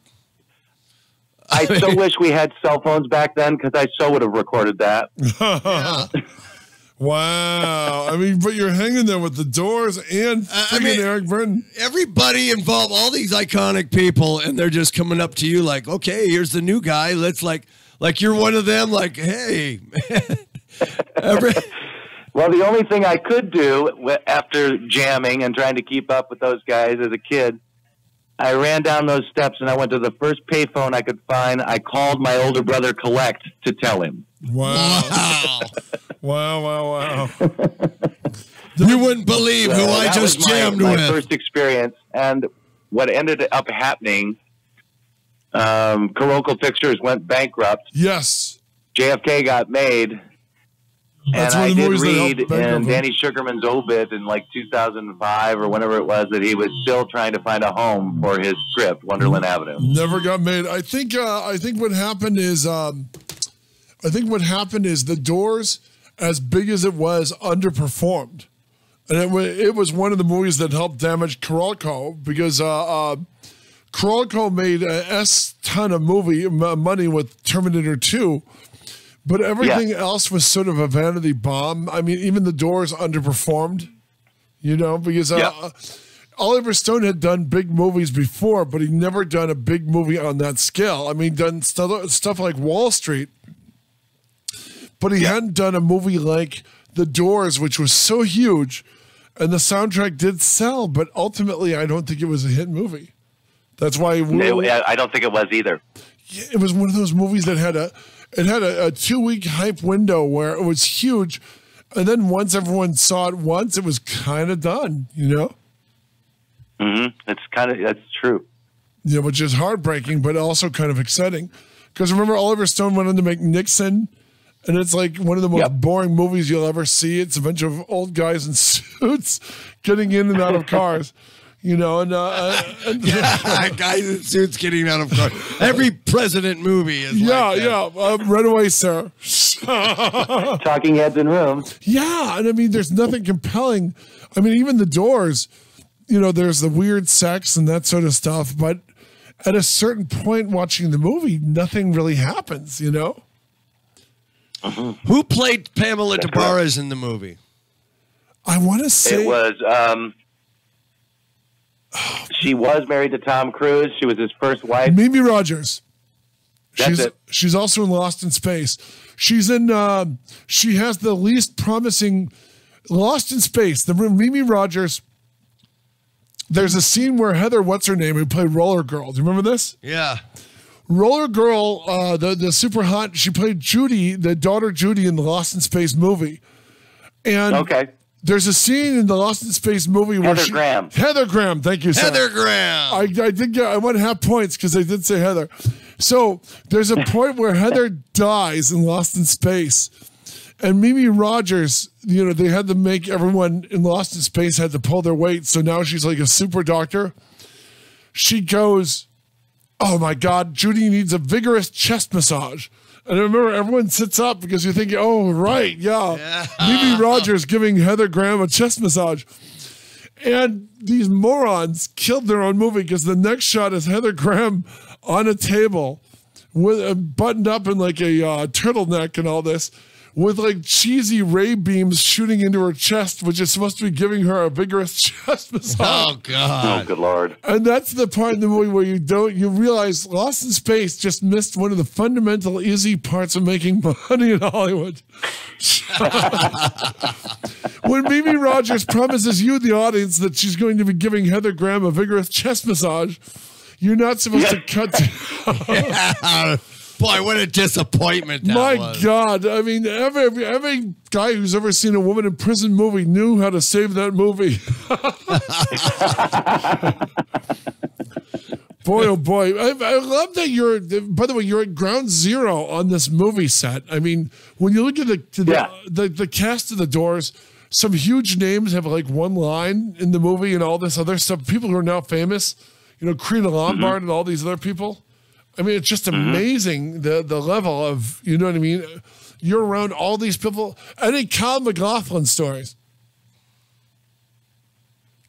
I so wish we had cell phones back then, because I so would have recorded that. Yeah. Wow. I mean, but you're hanging there with the Doors and Eric Burden. Everybody involved, all these iconic people, and they're just coming up to you like, okay, here's the new guy. Let's like you're one of them. Like, hey. Well, the only thing I could do after jamming and trying to keep up with those guys as a kid, I ran down those steps and I went to the first payphone I could find. I called my older brother Collect to tell him. Wow. Wow. You wouldn't believe who I that just was jammed my with. first experience. And what ended up happening, Kuroko Pictures went bankrupt. Yes. JFK got made. That's and one I of the did movies that read helped bankrupt in him. Danny Sugarman's obit in like 2005 or whenever it was that he was still trying to find a home for his script, Wonderland Avenue. Never got made. I think what happened is The Doors, as big as it was, underperformed. And it was one of the movies that helped damage Kuroko because Kuroko made a ton of money with Terminator 2. But everything else was sort of a vanity bomb. I mean, even The Doors underperformed, because Oliver Stone had done big movies before, but he'd never done a big movie on that scale. I mean, done stuff like Wall Street, but he hadn't done a movie like The Doors, which was so huge, and the soundtrack did sell, but ultimately I don't think it was a hit movie. That's why I don't think it was either. It was one of those movies that had a 2-week hype window where it was huge, and then once everyone saw it once, it was kind of done, Mm-hmm. That's true. Yeah, which is heartbreaking, but also kind of exciting. Because remember, Oliver Stone went on to make Nixon, and it's like one of the most boring movies you'll ever see. It's a bunch of old guys in suits getting in and out of cars. Guys in suits getting out of cars. Every president movie is like that. Right away, sir. Talking heads in rooms. Yeah, and I mean, there's nothing compelling. I mean, even The Doors, there's the weird sex and that sort of stuff, but at a certain point watching the movie, nothing really happens, Mm-hmm. Who played Pamela Tavares in the movie? I want to say it was. She was married to Tom Cruise. She was his first wife. Mimi Rogers. That's it. She's also in Lost in Space. She's in. She has the least promising Lost in Space. The Mimi Rogers. There's a scene where Heather, what's her name, who played Roller Girl. Do you remember this? Yeah. Roller Girl, the super hot. She played Judy, the daughter Judy, in the Lost in Space movie. And there's a scene in the Lost in Space movie where Heather Graham, thank you, sir. Heather Graham. I won half points because I did say Heather. So there's a point where Heather dies in Lost in Space, and Mimi Rogers, they had to make everyone in Lost in Space had to pull their weight. So now she's like a super doctor. She goes, "Oh my God, Judy needs a vigorous chest massage." And I remember everyone sits up because you're thinking, "Oh, right, yeah. Mimi Rogers giving Heather Graham a chest massage." And these morons killed their own movie because the next shot is Heather Graham on a table with buttoned up in like a turtleneck and all this, with like cheesy ray beams shooting into her chest, which is supposed to be giving her a vigorous chest massage. Oh God! Oh, good Lord! And that's the part in the movie where you realize Lost in Space just missed one of the fundamental easy parts of making money in Hollywood. When Mimi Rogers promises you, the audience, that she's going to be giving Heather Graham a vigorous chest massage, you're not supposed to cut to... Boy, what a disappointment that was. My God. I mean, every guy who's ever seen a woman in prison movie knew how to save that movie. Boy, oh boy. I love that by the way, you're at ground zero on this movie set. I mean, when you look at the cast of The Doors, some huge names have like one line in the movie and all this other stuff. People who are now famous, Karina Lombard and all these other people. I mean, it's just amazing the level of, you know what I mean? You're around all these people. Any Kyle MacLachlan stories?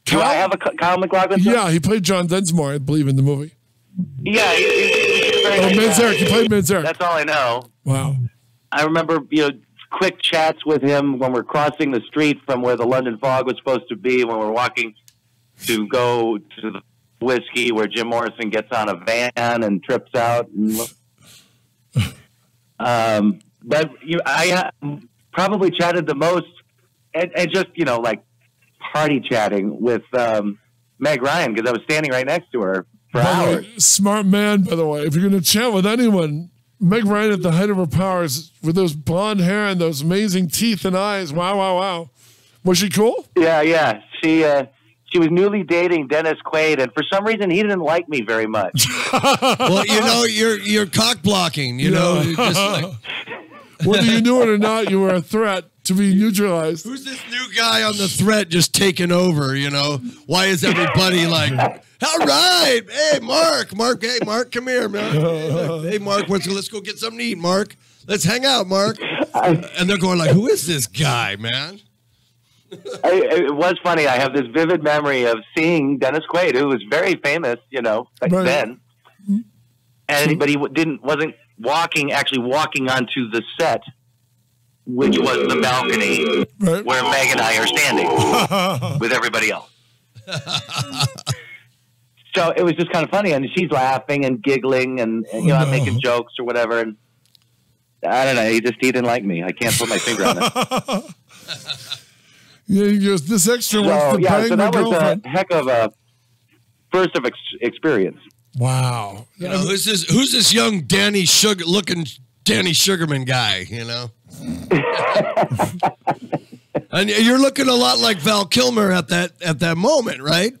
Do I have a Kyle MacLachlan story? Yeah, he played John Densmore, I believe, in the movie. Yeah. Manzarek. He played Manzarek. That's all I know. Wow. I remember, quick chats with him when we're crossing the street from where the London Fog was supposed to be, when we're walking to go to the Whiskey, where Jim Morrison gets on a van and trips out. But I probably chatted the most, and just like party chatting with Meg Ryan, because I was standing right next to her for hours. Smart man, by the way. If you're going to chat with anyone, Meg Ryan at the height of her powers with those blonde hair and those amazing teeth and eyes. Wow, wow, wow. Was she cool? Yeah. she was newly dating Dennis Quaid, and for some reason he didn't like me very much. Well, you're cock blocking. You know, just like, whether you knew it or not, you were a threat to be neutralized. who's this new guy on the threat just taking over? You know, why is everybody like, all right, hey Mark, hey Mark, come here, man. Hey Mark, let's go get something to eat, Mark. Let's hang out, Mark. And they're going like, who is this guy, man? It was funny. I have this vivid memory of seeing Dennis Quaid, who was very famous, you know, back then. But he wasn't actually walking onto the set, which was the balcony where Meg and I are standing with everybody else. So it was just kind of funny, and she's laughing and giggling, and you know, I'm making jokes or whatever, and I don't know. He didn't like me. I can't put my finger on it. Yeah, he goes, this extra wants to bang so my that was girlfriend. a heck of a first of experience. Wow. You know, who's this young looking Danny Sugarman guy? You know, and you're looking a lot like Val Kilmer at that moment, right?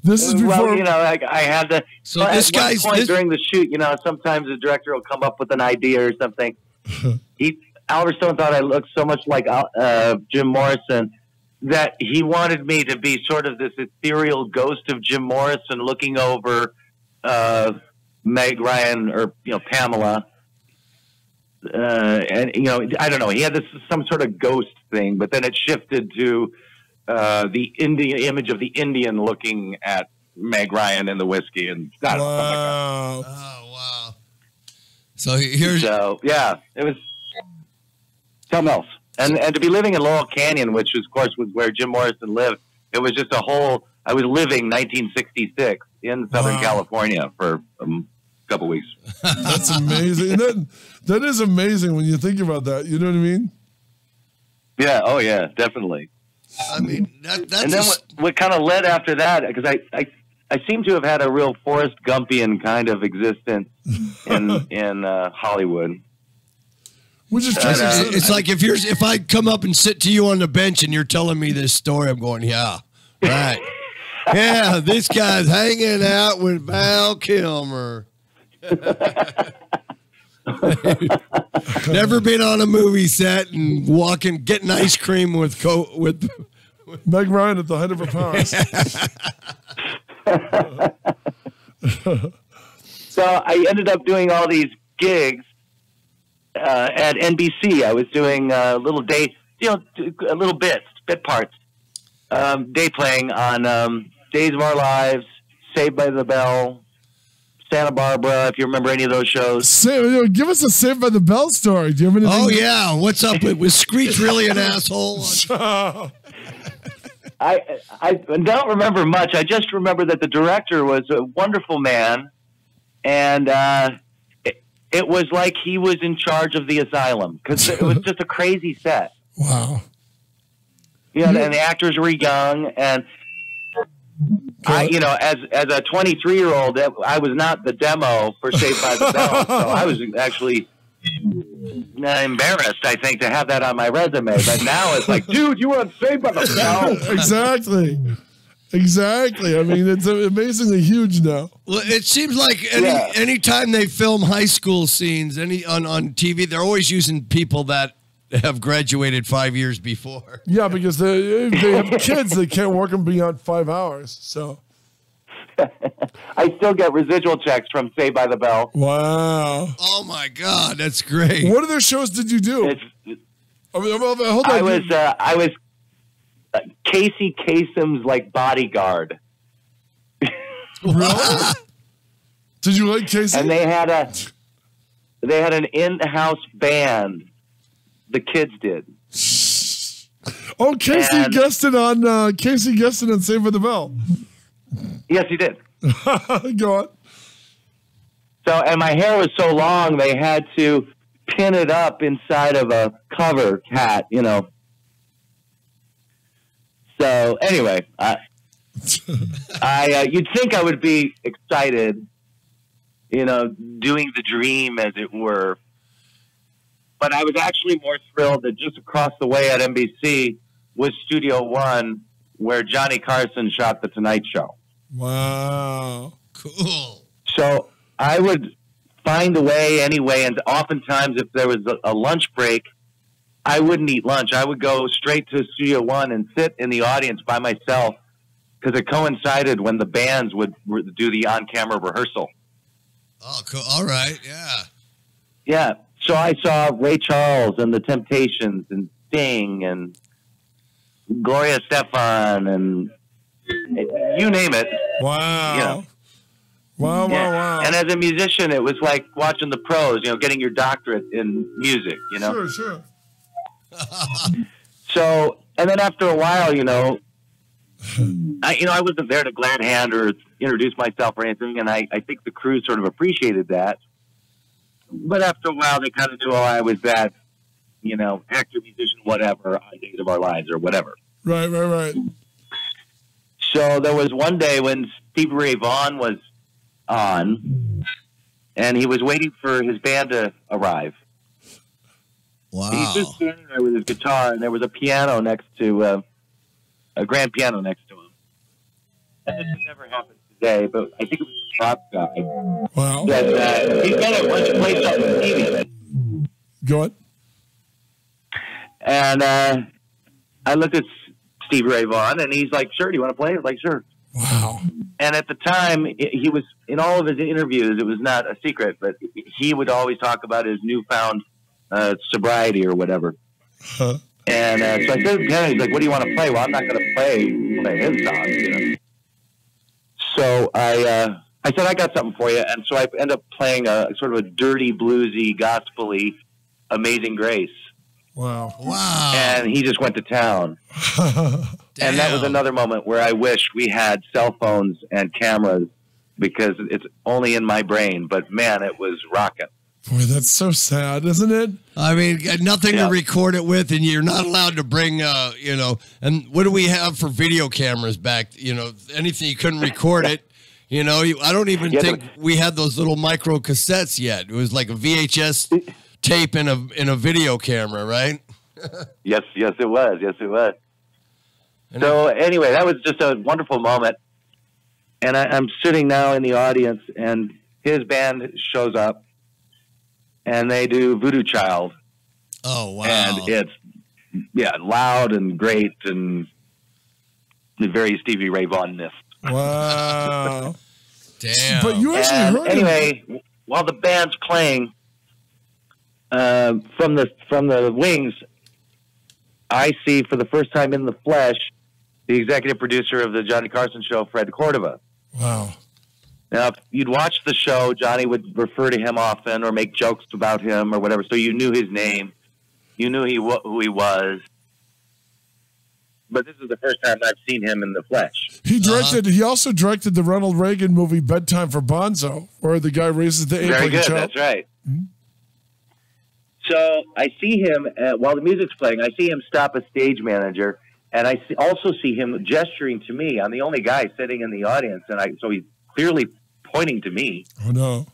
This is before. Well, you know, I had to. So this guy's during the shoot. You know, sometimes the director will come up with an idea or something. Oliver Stone thought I looked so much like Jim Morrison that he wanted me to be sort of this ethereal ghost of Jim Morrison looking over Meg Ryan or Pamela. And you know, I don't know. He had some sort of ghost thing, but then it shifted to the Indian image of the Indian looking at Meg Ryan and the whiskey, and I don't know, something like that. Oh wow! So here's yeah, it was something else. And to be living in Laurel Canyon, which of course was where Jim Morrison lived, it was just I was living 1966 in Southern California for a couple weeks. That's amazing. That is amazing when you think about that. You know what I mean? Yeah. Oh yeah, definitely. I mean, that's. And then what kind of led after that? Because I seem to have had a real Forrest Gumpian kind of existence in Hollywood. Which is it's like if I come up and sit to you on the bench and you're telling me this story, I'm going, yeah, right, yeah, this guy's hanging out with Val Kilmer. Never been on a movie set and getting ice cream with Meg Ryan at the height of her powers. So I ended up doing all these gigs at NBC. I was doing little little bit parts, day playing on Days of Our Lives, Saved by the Bell, Santa Barbara, if you remember any of those shows. Give us a Saved by the Bell story. Do you have anything? Oh, yeah. What's up? Was Screech really an asshole? I don't remember much. I just remember that the director was a wonderful man, and it was like he was in charge of the asylum because it was just a crazy set. Wow. Yeah, and the actors were young, and I, as a 23-year-old, I was not the demo for Saved by the Bell, so I was actually embarrassed, I think, to have that on my resume. But now it's like, dude, you were on Saved by the Bell. Exactly. I mean, it's amazingly huge now. Well, it seems like anytime they film high school scenes on TV, they're always using people that have graduated 5 years before. Yeah, because they have kids that can't work them beyond 5 hours. So I still get residual checks from Saved by the Bell. Wow. Oh my God, that's great. What other shows did you do? Hold on. I was Casey Kasem's bodyguard. Really? Did you like Casey? And they had an in-house band. The kids did. Oh, Casey guested on Saved by the Bell. Yes, he did. Go on. So, and my hair was so long, they had to pin it up inside of a cover hat, So anyway, you'd think I would be excited, doing the dream, as it were. But I was actually more thrilled that just across the way at NBC was Studio One, where Johnny Carson shot The Tonight Show. Wow. Cool. So I would find a way anyway, and oftentimes if there was a lunch break, I wouldn't eat lunch. I would go straight to Studio One and sit in the audience by myself because it coincided when the bands would do the on-camera rehearsal. Oh, cool. All right. Yeah. Yeah. So I saw Ray Charles and The Temptations and Sting and Gloria Estefan and you name it. Wow. You know. Wow, Yeah. wow. And as a musician, it was like watching the pros, getting your doctorate in music, Sure. So, and then after a while, I wasn't there to glad hand or introduce myself or anything, and I think the crew sort of appreciated that. But after a while, they kind of knew I was that, actor, musician, whatever, on Days of Our Lives or whatever. Right. So there was one day when Stevie Ray Vaughan was on, and he was waiting for his band to arrive. Wow. He's just standing there with his guitar, and there was a piano next to a grand piano next to him. And this has never happened today, but I think it was the prop guy. Wow. That he said, "Why don't you play something, Stevie?" Go on. And I looked at Stevie Ray Vaughan, and he's like, "Sure, do you want to play?" I was like, "Sure." Wow. And at the time, he was in all of his interviews. It was not a secret, but he would always talk about his newfound sobriety or whatever. Huh. And so I said, "Yeah." He's like, "What do you want to play?" Well, I'm not going to play his songs, So I said, "I got something for you." And so I ended up playing a sort of a dirty, bluesy, gospel-y Amazing Grace. Wow. And he just went to town. And that was another moment where I wish we had cell phones and cameras because it's only in my brain. But, man, it was rocking. Boy, that's so sad, isn't it? I mean, nothing to record it with, and you're not allowed to bring, and what do we have for video cameras back? Anything you couldn't record it. I don't even think we had those little micro cassettes yet. It was like a VHS tape in a video camera, right? Yes, it was. Yes, it was. So anyway, that was just a wonderful moment. And I'm sitting now in the audience, and his band shows up, and they do Voodoo Child. Oh, wow. And it's, loud and great and very Stevie Ray Vaughan-ness. Wow. Damn. But you actually heard him. While the band's playing from the wings, I see for the first time in the flesh the executive producer of the Johnny Carson show, Fred Cordova. Wow. Now, if you'd watch the show, Johnny would refer to him often or make jokes about him or whatever, so you knew his name. You knew who he was. But this is the first time I've seen him in the flesh. He also directed the Ronald Reagan movie Bedtime for Bonzo, where the guy raises the ape Very like a good, child. that's right. Mm-hmm. So I see him, while the music's playing, I see him stop a stage manager, and I also see him gesturing to me. I'm the only guy sitting in the audience, so he's clearly pointing to me. Oh, no.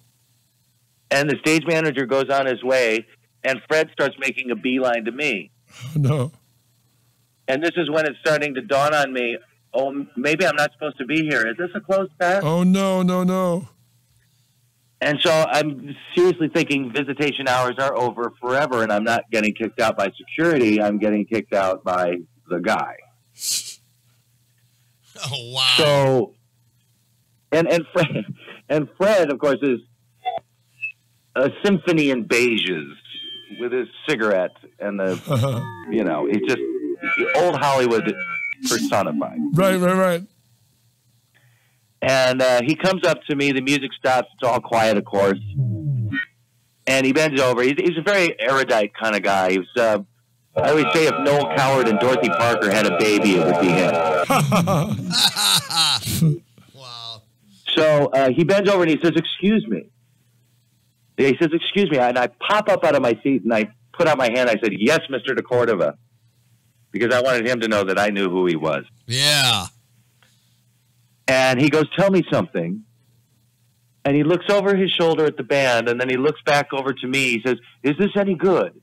And the stage manager goes on his way, and Fred starts making a beeline to me. Oh, no. And this is when it's starting to dawn on me, oh, maybe I'm not supposed to be here. Is this a closed pass? Oh, no. And so I'm seriously thinking visitation hours are over forever, and I'm not getting kicked out by security. I'm getting kicked out by the guy. Oh, wow. So, and Fred, of course, is a symphony in beiges with his cigarette and he's just old Hollywood personified. Right. And he comes up to me. The music stops. It's all quiet, of course. And he bends over. He's a very erudite kind of guy. He was, I always say if Noel Coward and Dorothy Parker had a baby, it would be him. Wow. So he bends over and he says, "Excuse me." He says, "Excuse me." And I pop up out of my seat and I put out my hand. I said, "Yes, Mr. de Cordova," because I wanted him to know that I knew who he was. Yeah. And he goes, "Tell me something." And he looks over his shoulder at the band, and then he looks back over to me. He says, "Is this any good?"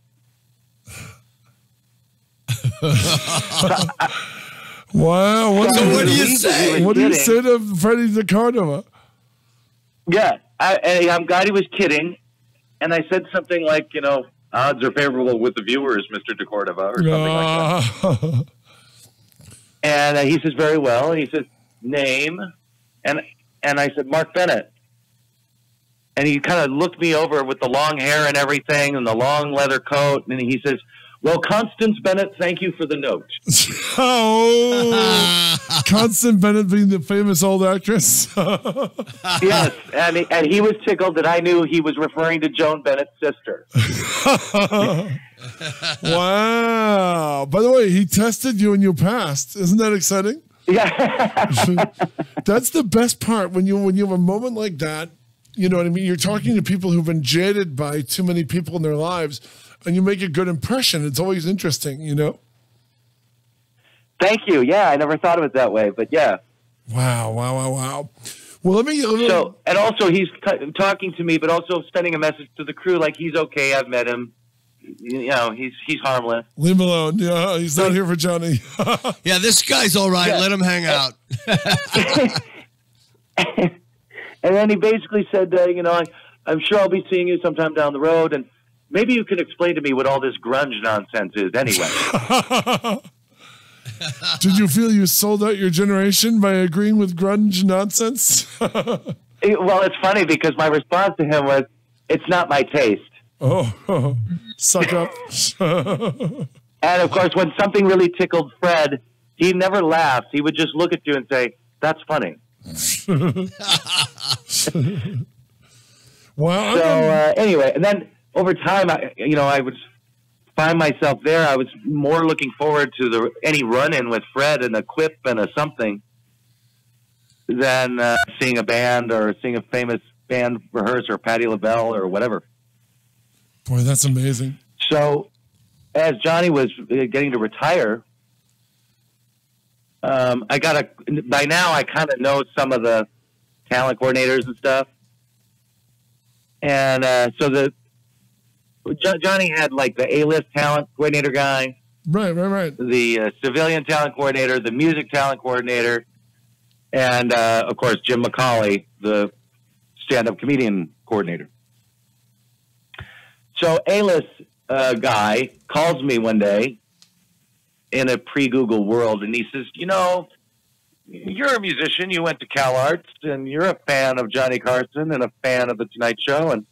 Wow. So what do you say? What do you say to Freddie DeCordova? Yeah, I'm glad he was kidding. And I said something like, odds are favorable with the viewers, Mr. DeCordova, or something like that. And he says, very well. And he says, name. And I said, Mark Bennett. And he kind of looked me over with the long hair and everything and the long leather coat. And he says, well, Constance Bennett, thank you for the note. Oh, Constance Bennett being the famous old actress. Yes, and he was tickled that I knew he was referring to Joan Bennett's sister. Wow. By the way, he tested you and you passed. Isn't that exciting? Yeah. That's the best part when you have a moment like that. You know what I mean? You're talking to people who've been jaded by too many people in their lives, and you make a good impression. It's always interesting, Thank you. Yeah, I never thought of it that way, but yeah. Wow. Well, let me. So, and also he's talking to me, but also sending a message to the crew like he's okay. I've met him. He's harmless. Leave him alone. Yeah, he's not here for Johnny. Yeah, this guy's all right. Yeah. Let him hang out. And then he basically said, I'm sure I'll be seeing you sometime down the road, and maybe you can explain to me what all this grunge nonsense is anyway. Did you feel you sold out your generation by agreeing with grunge nonsense? Well, it's funny because my response to him was, it's not my taste. Oh, suck up. And, of course, when something really tickled Fred, he never laughed. He would just look at you and say, that's funny. Wow. So anyway, and then over time, I would find myself there. I was more looking forward to any run-in with Fred and a quip and a something than seeing a band or seeing a famous band rehearse or Patti LaBelle or whatever. Boy, that's amazing. So as Johnny was getting to retire, by now I kind of know some of the talent coordinators and stuff. And so Johnny had like the A-list talent coordinator guy. Right. The civilian talent coordinator, the music talent coordinator, and of course Jim McCauley, the stand-up comedian coordinator. So A-list guy calls me one day in a pre-Google world, and he says, you're a musician. You went to Cal Arts, and you're a fan of Johnny Carson and a fan of The Tonight Show. And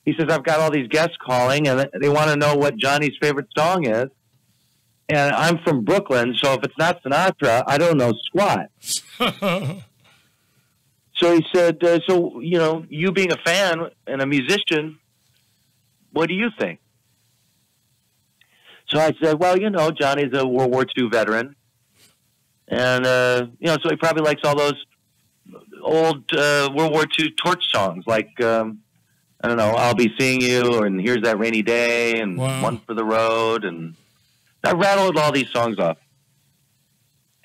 he says, I've got all these guests calling, and they want to know what Johnny's favorite song is. And I'm from Brooklyn, so if it's not Sinatra, I don't know squat. So he said, you being a fan and a musician, what do you think? So I said, well, Johnny's a World War II veteran. And, so he probably likes all those old World War II torch songs like, I'll Be Seeing You, and Here's That Rainy Day, and Wow. One for the Road. And I rattled all these songs off.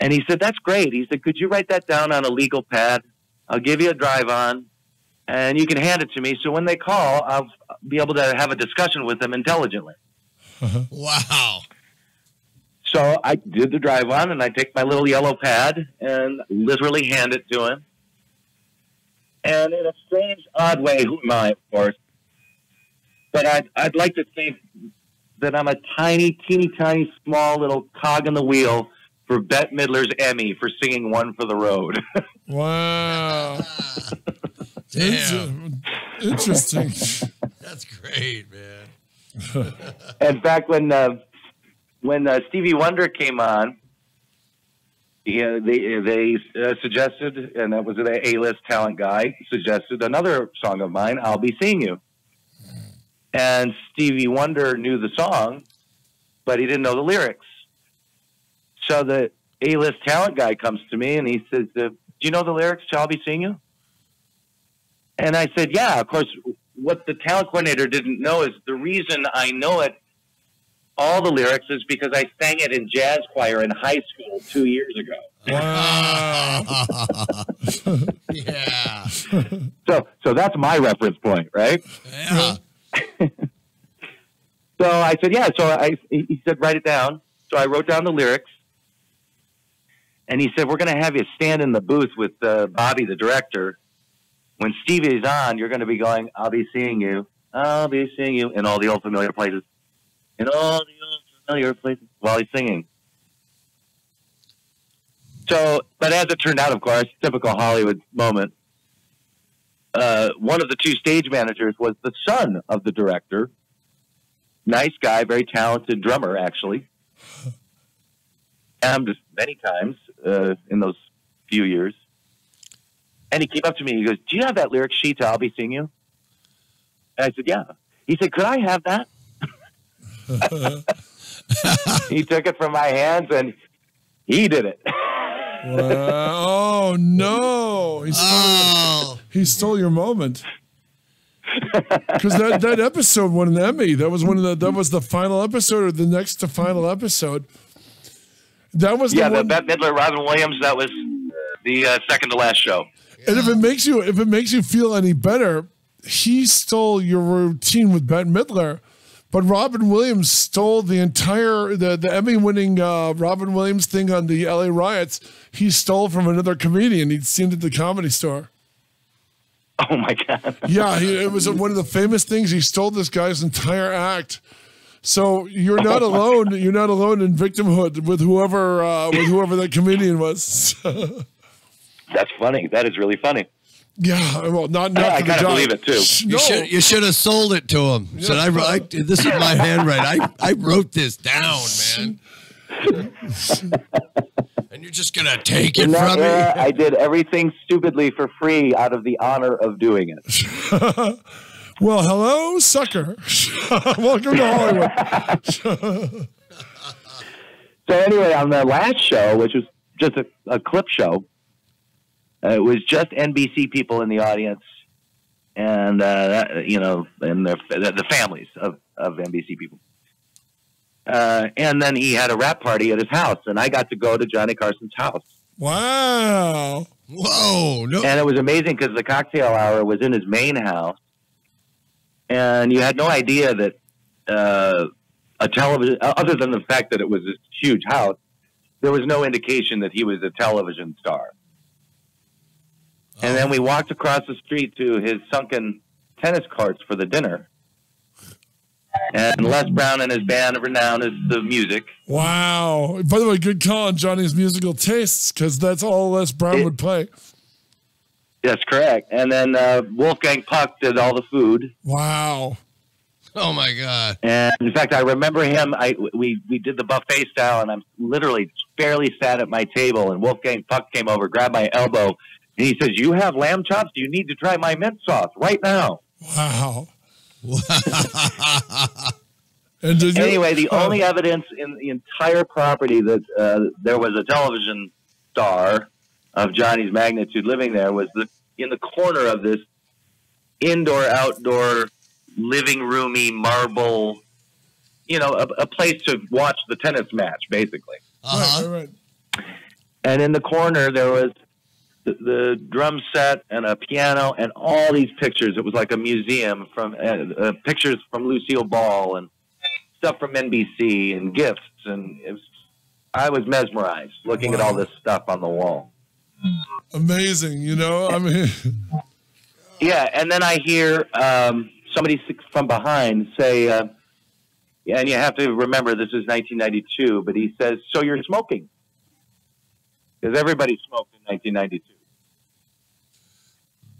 And he said, that's great. He said, could you write that down on a legal pad? I'll give you a drive on, and you can hand it to me. So when they call, I'll be able to have a discussion with them intelligently. Wow. So I did the drive on, and I take my little yellow pad and literally hand it to him. And in a strange, odd way, who am I, of course? But I'd like to think that I'm a teeny tiny, small little cog in the wheel for Bette Midler's Emmy for singing One for the Road. Wow. Damn. Interesting. That's great, man. In fact, when Stevie Wonder came on, they suggested, and that was an A-list talent guy, suggested another song of mine, I'll Be Seeing You. And Stevie Wonder knew the song, but he didn't know the lyrics. So the A-list talent guy comes to me and he says, do you know the lyrics to I'll Be Seeing You? And I said, yeah, of course. What the talent coordinator didn't know is the reason I know it, all the lyrics, is because I sang it in jazz choir in high school 2 years ago. Wow. Yeah. So that's my reference point, right? Yeah. So I said, yeah. So he said, write it down. So I wrote down the lyrics. And he said, we're going to have you stand in the booth with Bobby, the director. When Stevie's on, you're going to be going, I'll be seeing you. I'll be seeing you in all the old familiar places. In all the old familiar places while he's singing. So, but as it turned out, of course, typical Hollywood moment, one of the two stage managers was the son of the director. Nice guy, very talented drummer, actually. And just many times in those few years. And he came up to me. He goes, do you have that lyric sheet to I'll Be Seeing You? And I said, yeah. He said, could I have that? He took it from my hands and he did it. Oh, no. He stole your moment. Because that episode won an Emmy. That was the final episode or the next to final episode. That was the Bette Midler, Robin Williams. That was the second to last show. And if it makes you feel any better, he stole your routine with Bette Midler, but Robin Williams stole the entire the Emmy-winning Robin Williams thing on the LA riots. He stole from another comedian he'd seen at the Comedy Store. Oh my God! Yeah, it was one of the famous things. He stole this guy's entire act. So you're not alone. You're not alone in victimhood with whoever that comedian was. That's funny. That is really funny. Yeah, well, not. I kind of believe it too. No. You should have sold it to him. Yeah. Said, this is my handwriting. I wrote this down, man. And you're just gonna take it from me. I did everything stupidly for free out of the honor of doing it. Well, hello, sucker. Welcome to Hollywood. So anyway, on the last show, which was just a clip show, it was just NBC people in the audience, and and the families of NBC people. And then he had a rap party at his house, and I got to go to Johnny Carson's house. Wow! Whoa! No. And it was amazing because the cocktail hour was in his main house, and you had no idea that a television, other than the fact that it was this huge house, there was no indication that he was a television star. And then we walked across the street to his sunken tennis courts for the dinner. And Les Brown and his band of renown is the music. Wow. By the way, good call on Johnny's musical tastes, because that's all Les Brown would play. That's correct. And then Wolfgang Puck did all the food. Wow. Oh, my God. And, in fact, I remember him. We did the buffet style, and I'm literally barely sat at my table, and Wolfgang Puck came over, grabbed my elbow, and he says, you have lamb chops? You need to try my mint sauce right now. Wow. Anyway, the only evidence in the entire property that there was a television star of Johnny's magnitude living there was in the corner of this indoor-outdoor living roomy marble, a place to watch the tennis match, basically. Uh-huh. Right. And in the corner there was the drum set and a piano and all these pictures. It was like a museum from pictures from Lucille Ball and stuff from NBC and gifts. And I was mesmerized looking at all this stuff on the wall. Amazing, I mean. Yeah, and then I hear somebody from behind say, and you have to remember this is 1992, but he says, so you're smoking. Because everybody smoked in 1992.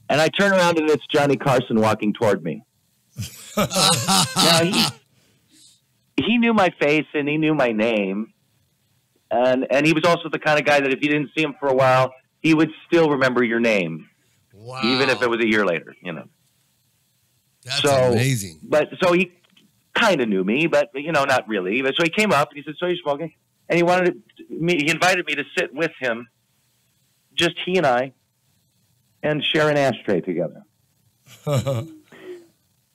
And I turn around and it's Johnny Carson walking toward me. Now, he knew my face and he knew my name. And he was also the kind of guy that if you didn't see him for a while, he would still remember your name. Wow. Even if it was a year later, That's amazing. So he kind of knew me, but, not really. So he came up and he said, so you're smoking? And he invited me to sit with him, just he and I, and share an ashtray together.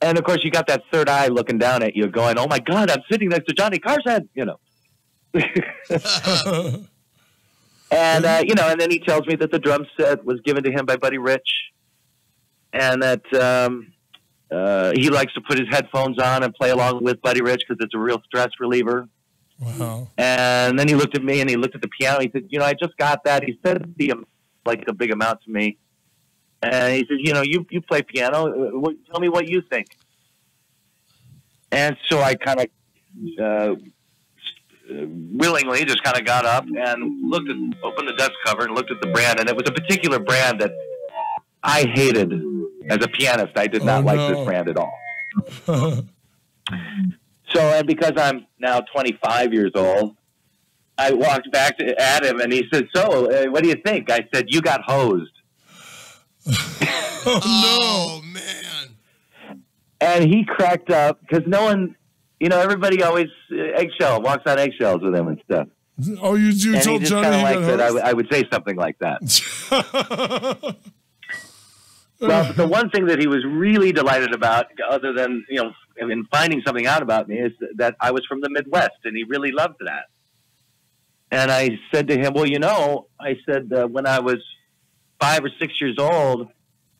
And of course, you got that third eye looking down at you, going, "Oh my God, I'm sitting next to Johnny Carson," And and then he tells me that the drum set was given to him by Buddy Rich, and that he likes to put his headphones on and play along with Buddy Rich because it's a real stress reliever. Wow. And then he looked at me and he looked at the piano. He said, I just got that. He said like a big amount to me. And he said, you play piano. Tell me what you think. And so I kind of willingly just kind of got up and opened the dust cover and looked at the brand. And it was a particular brand that I hated as a pianist. I did not like this brand at all. So, and because I'm now 25 years old, I walked back at him and he said, so, what do you think? I said, you got hosed. Oh, man. And he cracked up because no one, everybody always walks on eggshells with him and stuff. Oh, you and told he just Johnny kind of he liked got that hosed? I would say something like that. Well, the one thing that he was really delighted about, other than, in finding something out about me, is that I was from the Midwest, and he really loved that. And I said to him, well, I said, when I was 5 or 6 years old,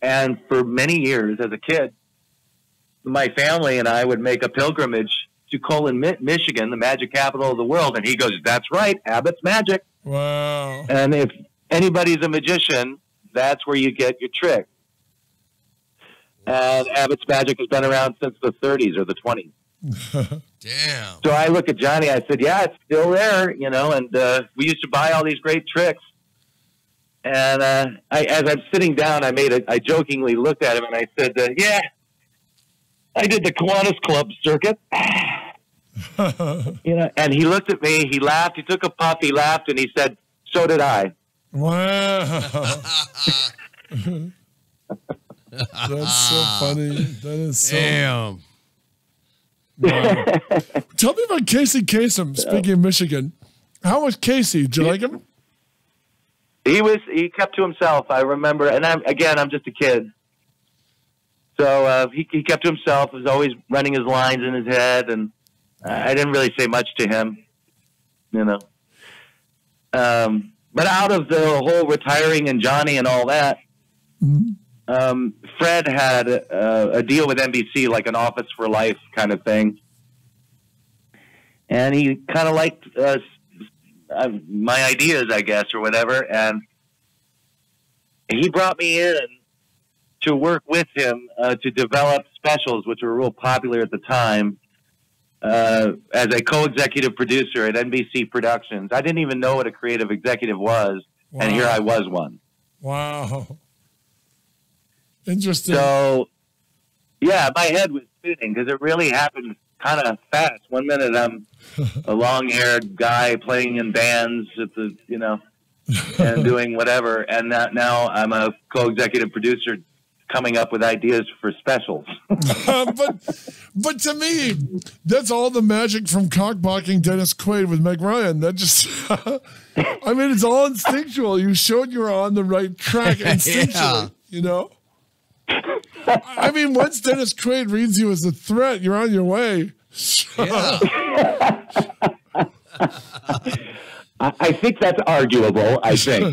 and for many years as a kid, my family and I would make a pilgrimage to Colon, Michigan, the magic capital of the world. And he goes, that's right, Abbott's Magic. Wow. And if anybody's a magician, that's where you get your trick. And Abbott's Magic has been around since the 30s or the 20s. Damn. So I look at Johnny, I said, yeah, it's still there, and we used to buy all these great tricks. And as I'm sitting down, I jokingly looked at him and I said, yeah, I did the Kiwanis Club circuit. And he looked at me, he laughed, he took a puff, he laughed, and he said, so did I. Wow. That's so funny. That is so. Damn. Wow. Tell me about Casey Kasem. Speaking of Michigan, how was Casey? Did you like him? He kept to himself. I remember, and I'm just a kid. So he kept to himself. He was always running his lines in his head, and I didn't really say much to him, But out of the whole retiring and Johnny and all that, Fred had a deal with NBC, like an Office for Life kind of thing. And he kind of liked my ideas, I guess, or whatever. And he brought me in to work with him to develop specials, which were real popular at the time, as a co-executive producer at NBC Productions. I didn't even know what a creative executive was, and here I was one. Wow. Interesting. So, yeah, my head was spinning because it really happened kind of fast. One minute I'm a long-haired guy playing in bands at the, and doing whatever, and now I'm a co-executive producer coming up with ideas for specials. but to me, that's all the magic from cockblocking Dennis Quaid with Meg Ryan. That just, it's all instinctual. You showed you were on the right track instinctually, once Dennis Quaid reads you as a threat, you're on your way. Yeah. I think that's arguable, I think.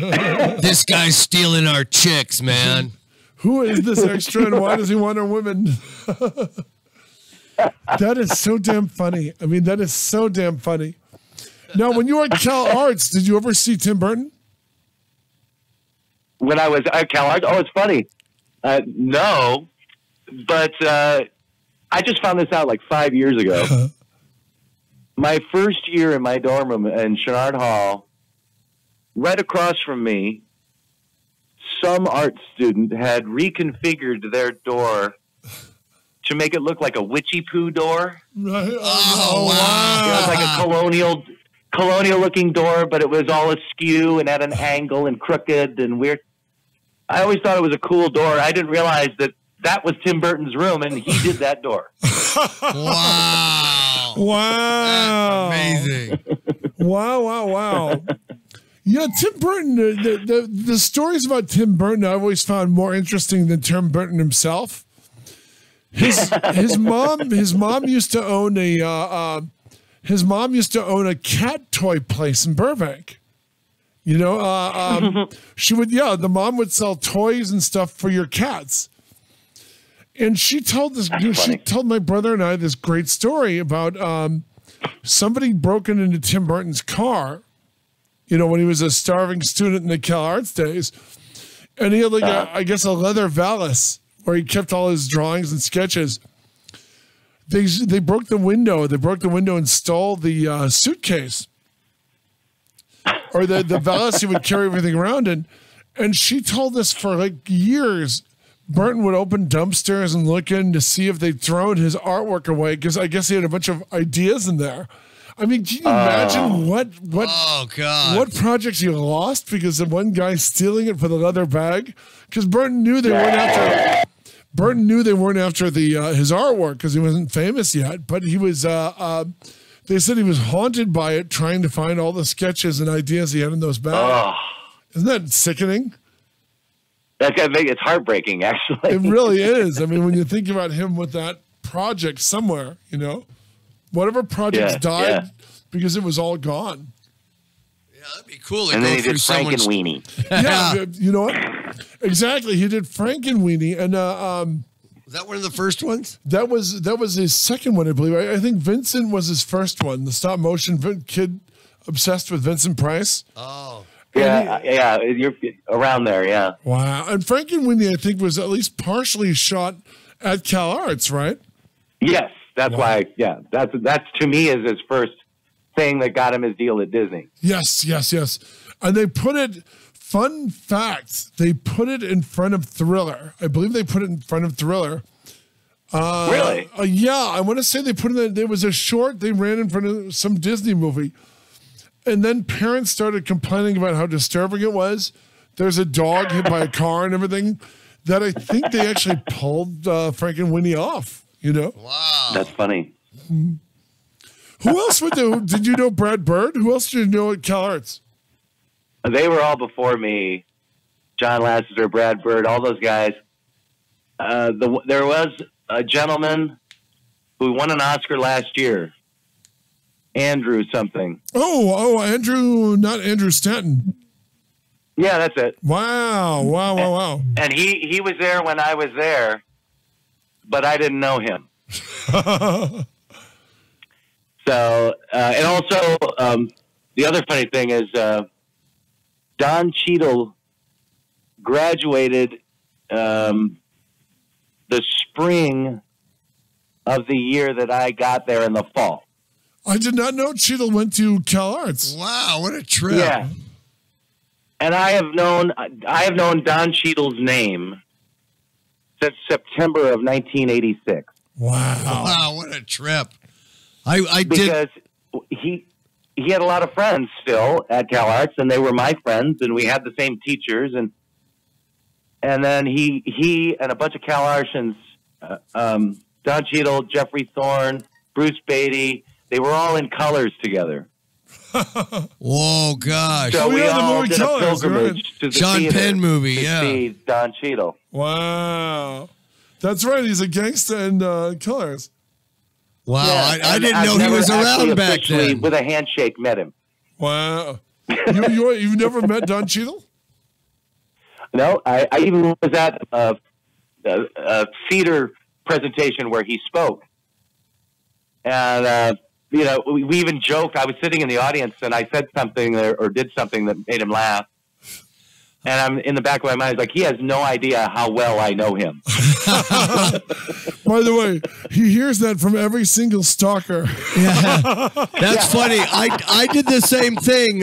This guy's stealing our chicks, man. Who is this extra and why does he want our women? That is so damn funny. That is so damn funny. Now, when you were at Cal Arts, did you ever see Tim Burton? When I was at Cal Arts? Oh, it's funny. No, but I just found this out like 5 years ago. My first year in my dorm room in Chouinard Hall, right across from me, some art student had reconfigured their door to make it look like a witchy poo door. Right. Oh, wow. It was like a colonial looking door, but it was all askew and at an angle and crooked and weird. I always thought it was a cool door. I didn't realize that was Tim Burton's room, and he did that door. Wow. Wow. That's amazing. Wow. Yeah, Tim Burton, the stories about Tim Burton I've always found more interesting than Tim Burton himself. His mom used to own a cat toy place in Burbank. The mom would sell toys and stuff for your cats. And she told my brother and I this great story about somebody broken into Tim Burton's car, you know, when he was a starving student in the Cal Arts days. And he had like, I guess, a leather valise where he kept all his drawings and sketches. They broke the window. They broke the window and stole the suitcase. Or the valise he would carry everything around in. And she told us for like years, Burton would open dumpsters and look in to see if they'd thrown his artwork away, because I guess he had a bunch of ideas in there. I mean, can you imagine what projects you lost because of one guy stealing it for the leather bag? Because Burton knew they weren't after. Burton knew they weren't after the his artwork because he wasn't famous yet. But he was. They said he was haunted by it, trying to find all the sketches and ideas he had in those bags. Isn't that sickening? It's heartbreaking, actually. It really is. I mean, when you think about him with that project somewhere, you know, whatever projects died because it was all gone. Yeah, that'd be cool. And then he did Frankenweenie. Yeah, you know what? Exactly. He did Frankenweenie. And was that one of the first ones? That was his second one, I believe. I think Vincent was his first one. The stop motion kid obsessed with Vincent Price. Oh. Yeah, you're around there, yeah. Wow. And Frankenweenie, I think, was at least partially shot at Cal Arts, right? Yes, that's why. Yeah, that's to me is his first thing that got him his deal at Disney. Yes. And they put it. Fun fact: they put it in front of Thriller. I believe they put it in front of Thriller. Really? Yeah, I want to say they put it. There was a short they ran in front of some Disney movie. And then parents started complaining about how disturbing it was. There's a dog hit by a car and everything. That I think they actually pulled Frankenweenie off. You know? Wow, that's funny. Who else would do? Did you know Brad Bird? Who else did you know at Cal Arts? They were all before me. John Lasseter, Brad Bird, all those guys. There was a gentleman who won an Oscar last year. Andrew something. Oh, Andrew, not Andrew Stanton. Yeah, that's it. Wow. And he was there when I was there, but I didn't know him. So, and also, the other funny thing is, Don Cheadle graduated the spring of the year that I got there in the fall. I did not know Cheadle went to Cal Arts. Wow, what a trip! Yeah, and I have known Don Cheadle's name since September of 1986. Wow, what a trip! I because he had a lot of friends still at Cal Arts, and they were my friends, and we had the same teachers, and then he and a bunch of Cal Artians, Don Cheadle, Jeffrey Thorne, Bruce Beatty. They were all in Colors together. Whoa, gosh. So we all did a pilgrimage to the Sean Penn movie, to see Don Cheadle. Wow. That's right. He's a gangster in Colors. Wow. Yeah, I didn't know he was around back then. With a handshake, met him. Wow. You've never met Don Cheadle? No, I even was at a theater presentation where he spoke. And, you know, we even joked. I was sitting in the audience and I said something or did something that made him laugh. And I'm in the back of my mind, like, he has no idea how well I know him. By the way, he hears that from every single stalker. Yeah, that's funny. I did the same thing,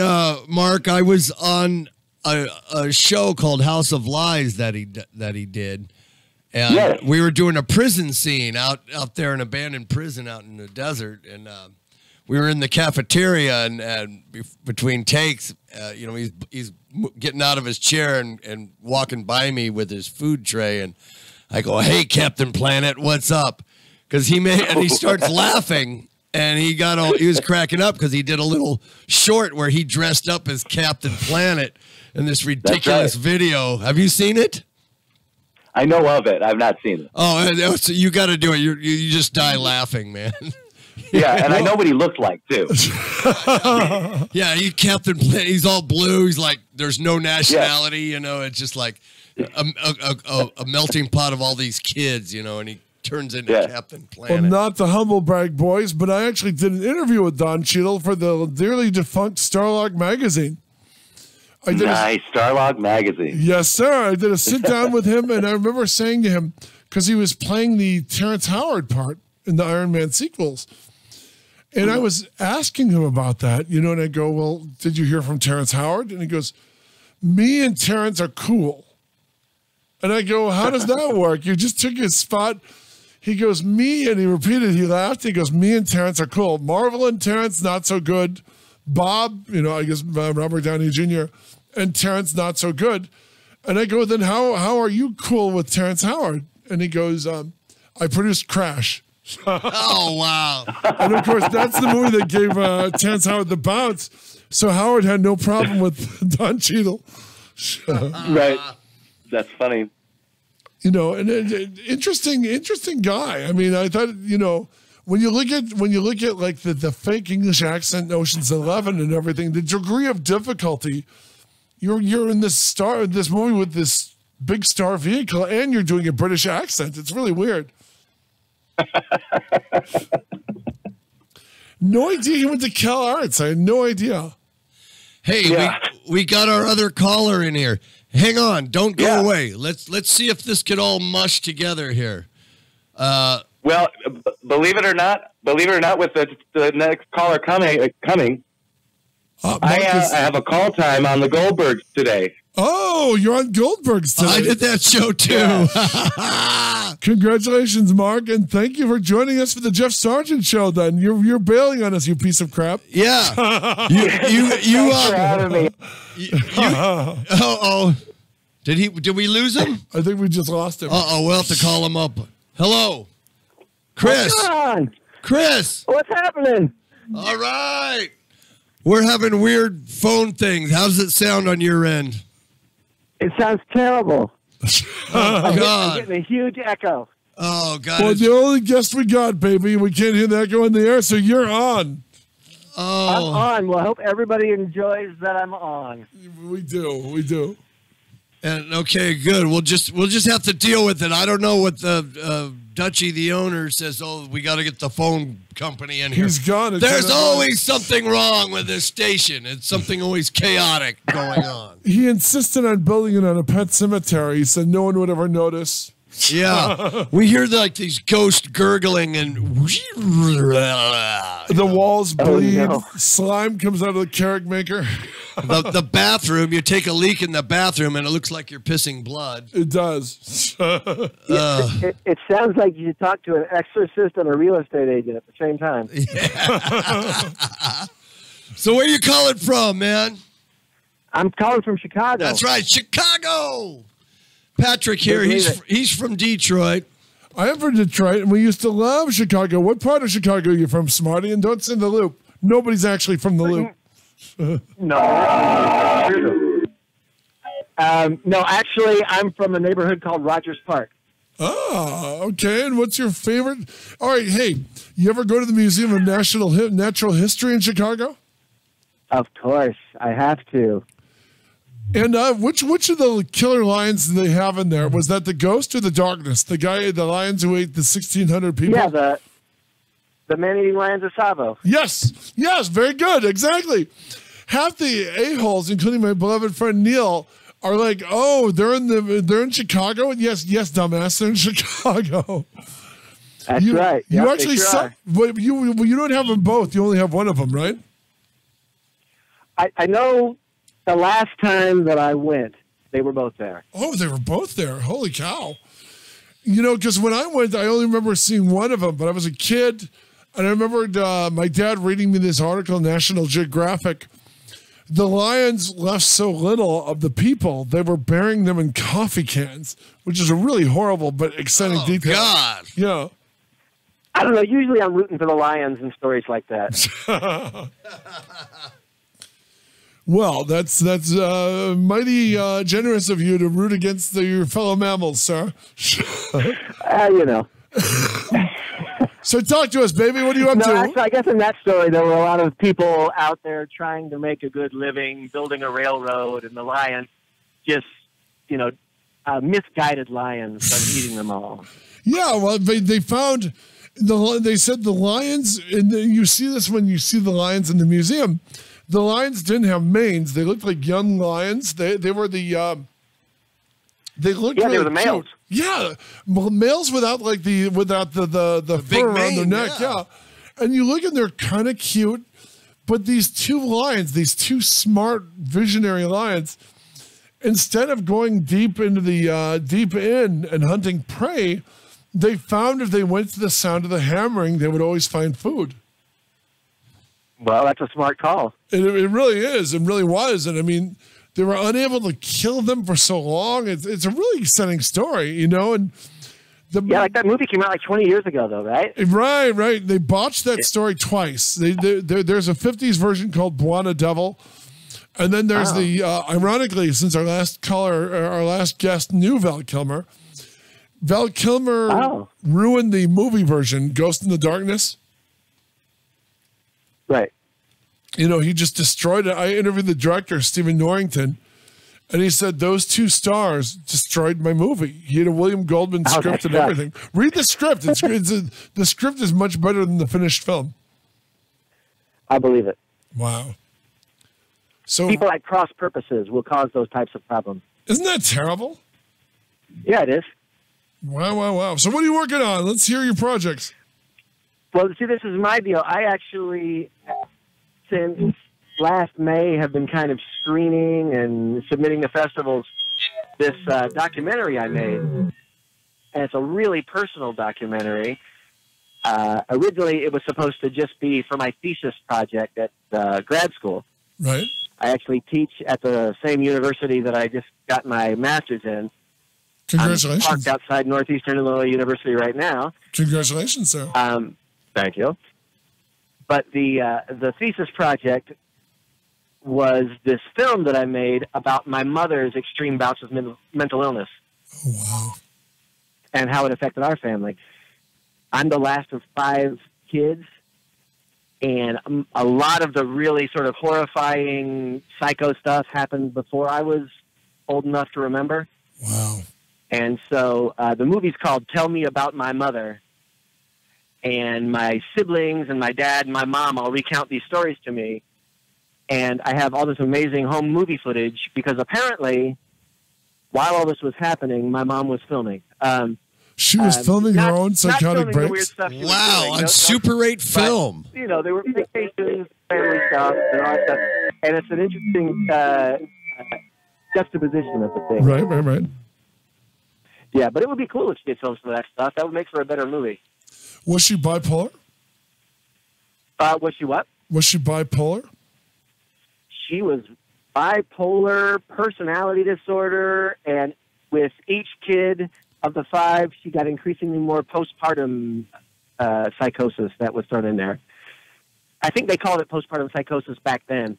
Mark. I was on a show called House of Lies that he did. And we were doing a prison scene out there in an abandoned prison out in the desert. And we were in the cafeteria and between takes, you know, he's getting out of his chair and walking by me with his food tray. And I go, "Hey, Captain Planet, what's up?" Because he starts laughing. And he was cracking up because he did a little short where he dressed up as Captain Planet in this ridiculous video. Have you seen it? I know of it. I've not seen it. Oh, so you got to do it. You just die laughing, man. Yeah, and I know what he looked like too. Yeah, Captain Planet. He's all blue. He's like, there's no nationality. You know, it's just like a melting pot of all these kids. You know, and he turns into Yeah. Captain Well, Planet. not the humble brag boys, but I actually did an interview with Don Cheadle for the dearly defunct Starlog magazine. Nice. Starlog magazine. Yes, sir. I did a sit down with him, and I remember saying to him, because he was playing the Terrence Howard part in the Iron Man sequels. And I was asking him about that, you know, and I go, well, did you hear from Terrence Howard? And he goes, me and Terrence are cool. And I go, how does that work? You just took his spot. He goes, me, and he repeated, he laughed. He goes, me and Terrence are cool. Marvel and Terrence, not so good. Bob, you know, I guess Robert Downey Jr., and Terrence, not so good. And I go, then how are you cool with Terrence Howard? And he goes, I produced Crash. Oh, wow. And of course, that's the movie that gave Terrence Howard the bounce. So Howard had no problem with Don Cheadle. Right. That's funny. You know, and interesting guy. I mean, I thought, you know, when you look at like the fake English accent in Ocean's 11 and everything, the degree of difficulty, you're in this movie with this big star vehicle and you're doing a British accent. It's really weird. No idea he went to Cal Arts. I had no idea. Hey, we got our other caller in here. Hang on, don't go away. Let's see if this could all mush together here. Well, believe it or not, with the next caller coming, I have a call time on the Goldbergs today. Oh, you're on Goldberg's today. I did that show too. Congratulations, Mark, and thank you for joining us for the Jeff Sargent show. Then you're bailing on us, you piece of crap. Yeah, you Thanks for having me. Did we lose him? I think we just lost him. We'll have to call him up. Hello, Chris. What's going on? Chris. What's happening? All right. We're having weird phone things. How does it sound on your end? It sounds terrible. Oh, I'm God. getting a huge echo. Oh, God. Well, the only guest we got, baby. We can't hear that go in the air, so you're on. I'm Oh, on. Well, I hope everybody enjoys that I'm on. We do. and okay, good. We'll just have to deal with it. I don't know what the Dutchie, the owner, says. Oh, we got to get the phone company in here. He's gone. There's always something wrong with this station. It's something always chaotic going on. He insisted on building it on a pet cemetery. He said no one would ever notice. Yeah, we hear like these ghost gurgling and The walls bleed. no. Slime comes out of the carrot maker. the bathroom. You take a leak in the bathroom and it looks like you're pissing blood. It does. It sounds like you talk to an exorcist and a real estate agent at the same time. So where you calling from, man? I'm calling from Chicago. That's right, Chicago. Patrick here. He's from Detroit. I am from Detroit, and we used to love Chicago. What part of Chicago are you from, Smarty? And don't send the loop. Nobody's actually from the loop. No. No, actually, I'm from a neighborhood called Rogers Park. Oh, okay. And what's your favorite? All right, hey, you ever go to the Museum of Natural History in Chicago? Of course, I have to. And which of the killer lions do they have in there? Was that the Ghost or the Darkness? The lions who ate the 1,600 people? Yeah, the man-eating lions of Savo. Yes, very good, exactly. Half the a-holes, including my beloved friend Neil, are like, oh, they're in Chicago, and yes, dumbass, they're in Chicago. That's right. You Yep, actually they sure are. you don't have them both. You only have one of them, right? I know the last time that I went, they were both there. Oh, they were both there. Holy cow. You know, because when I went, I only remember seeing one of them, but I was a kid, and I remembered my dad reading me this article in National Geographic. The lions left so little of the people, they were burying them in coffee cans, which is a really horrible but exciting detail. God. Yeah. I don't know. Usually I'm rooting for the lions in stories like that. Well, that's mighty generous of you to root against your fellow mammals, sir. You know. So talk to us, baby. What are you up No, to? actually, I guess in that story, there were a lot of people out there trying to make a good living, building a railroad, and the lions just, misguided lions started eating them all. Yeah, well, they found they said the lions, and you see this when you see the lions in the museum. The lions didn't have manes; they looked like young lions. They were the they looked really they were the males. cute. Yeah, males without the big fur on their mane, neck. Yeah, and you look and they're kind of cute, but these two lions, these two smart visionary lions, instead of going deep into the deep in and hunting prey, they found if they went to the sound of the hammering, they would always find food. Well, that's a smart call. It really is. It really was. And I mean, they were unable to kill them for so long. It's a really exciting story, you know. And like that movie came out like 20 years ago, though, right? Right. They botched that story twice. There's a 50s version called Buona Devil. And then there's the, ironically, since our last guest knew Val Kilmer ruined the movie version, Ghost in the Darkness. Right. You know, he just destroyed it. I interviewed the director, Stephen Norrington, and he said those two stars destroyed my movie. He had a William Goldman script and everything. Read the script. The script is much better than the finished film. I believe it. Wow. So people at cross purposes will cause those types of problems. Isn't that terrible? Yeah, it is. Wow. So what are you working on? Let's hear your projects. Well, see, this is my deal. I actually, since last May, have been kind of screening and submitting to festivals this documentary I made. And it's a really personal documentary. Originally, it was supposed to just be for my thesis project at grad school. Right. I actually teach at the same university that I just got my master's in. Congratulations. I'm parked outside Northeastern Illinois University right now. Congratulations, sir. Thank you. But the thesis project was this film that I made about my mother's extreme bouts of mental illness. Oh, wow. And how it affected our family. I'm the last of 5 kids, and a lot of the really sort of horrifying psycho stuff happened before I was old enough to remember. Wow. And so the movie's called Tell Me About My Mother. And my siblings and my dad and my mom all recount these stories to me. And I have all this amazing home movie footage because apparently, while all this was happening, my mom was filming. She was filming her own psychotic breaks? Wow, on Super 8 film. But, you know, they were vacations, family stuff, and all that stuff. And it's an interesting juxtaposition of the thing. Right. Yeah, but it would be cool if she did films for that stuff. That would make for a better movie. Was she bipolar? Was she what? Was she bipolar? She was bipolar, personality disorder, and with each kid of the 5, she got increasingly more postpartum psychosis that was thrown in there. I think they called it postpartum psychosis back then.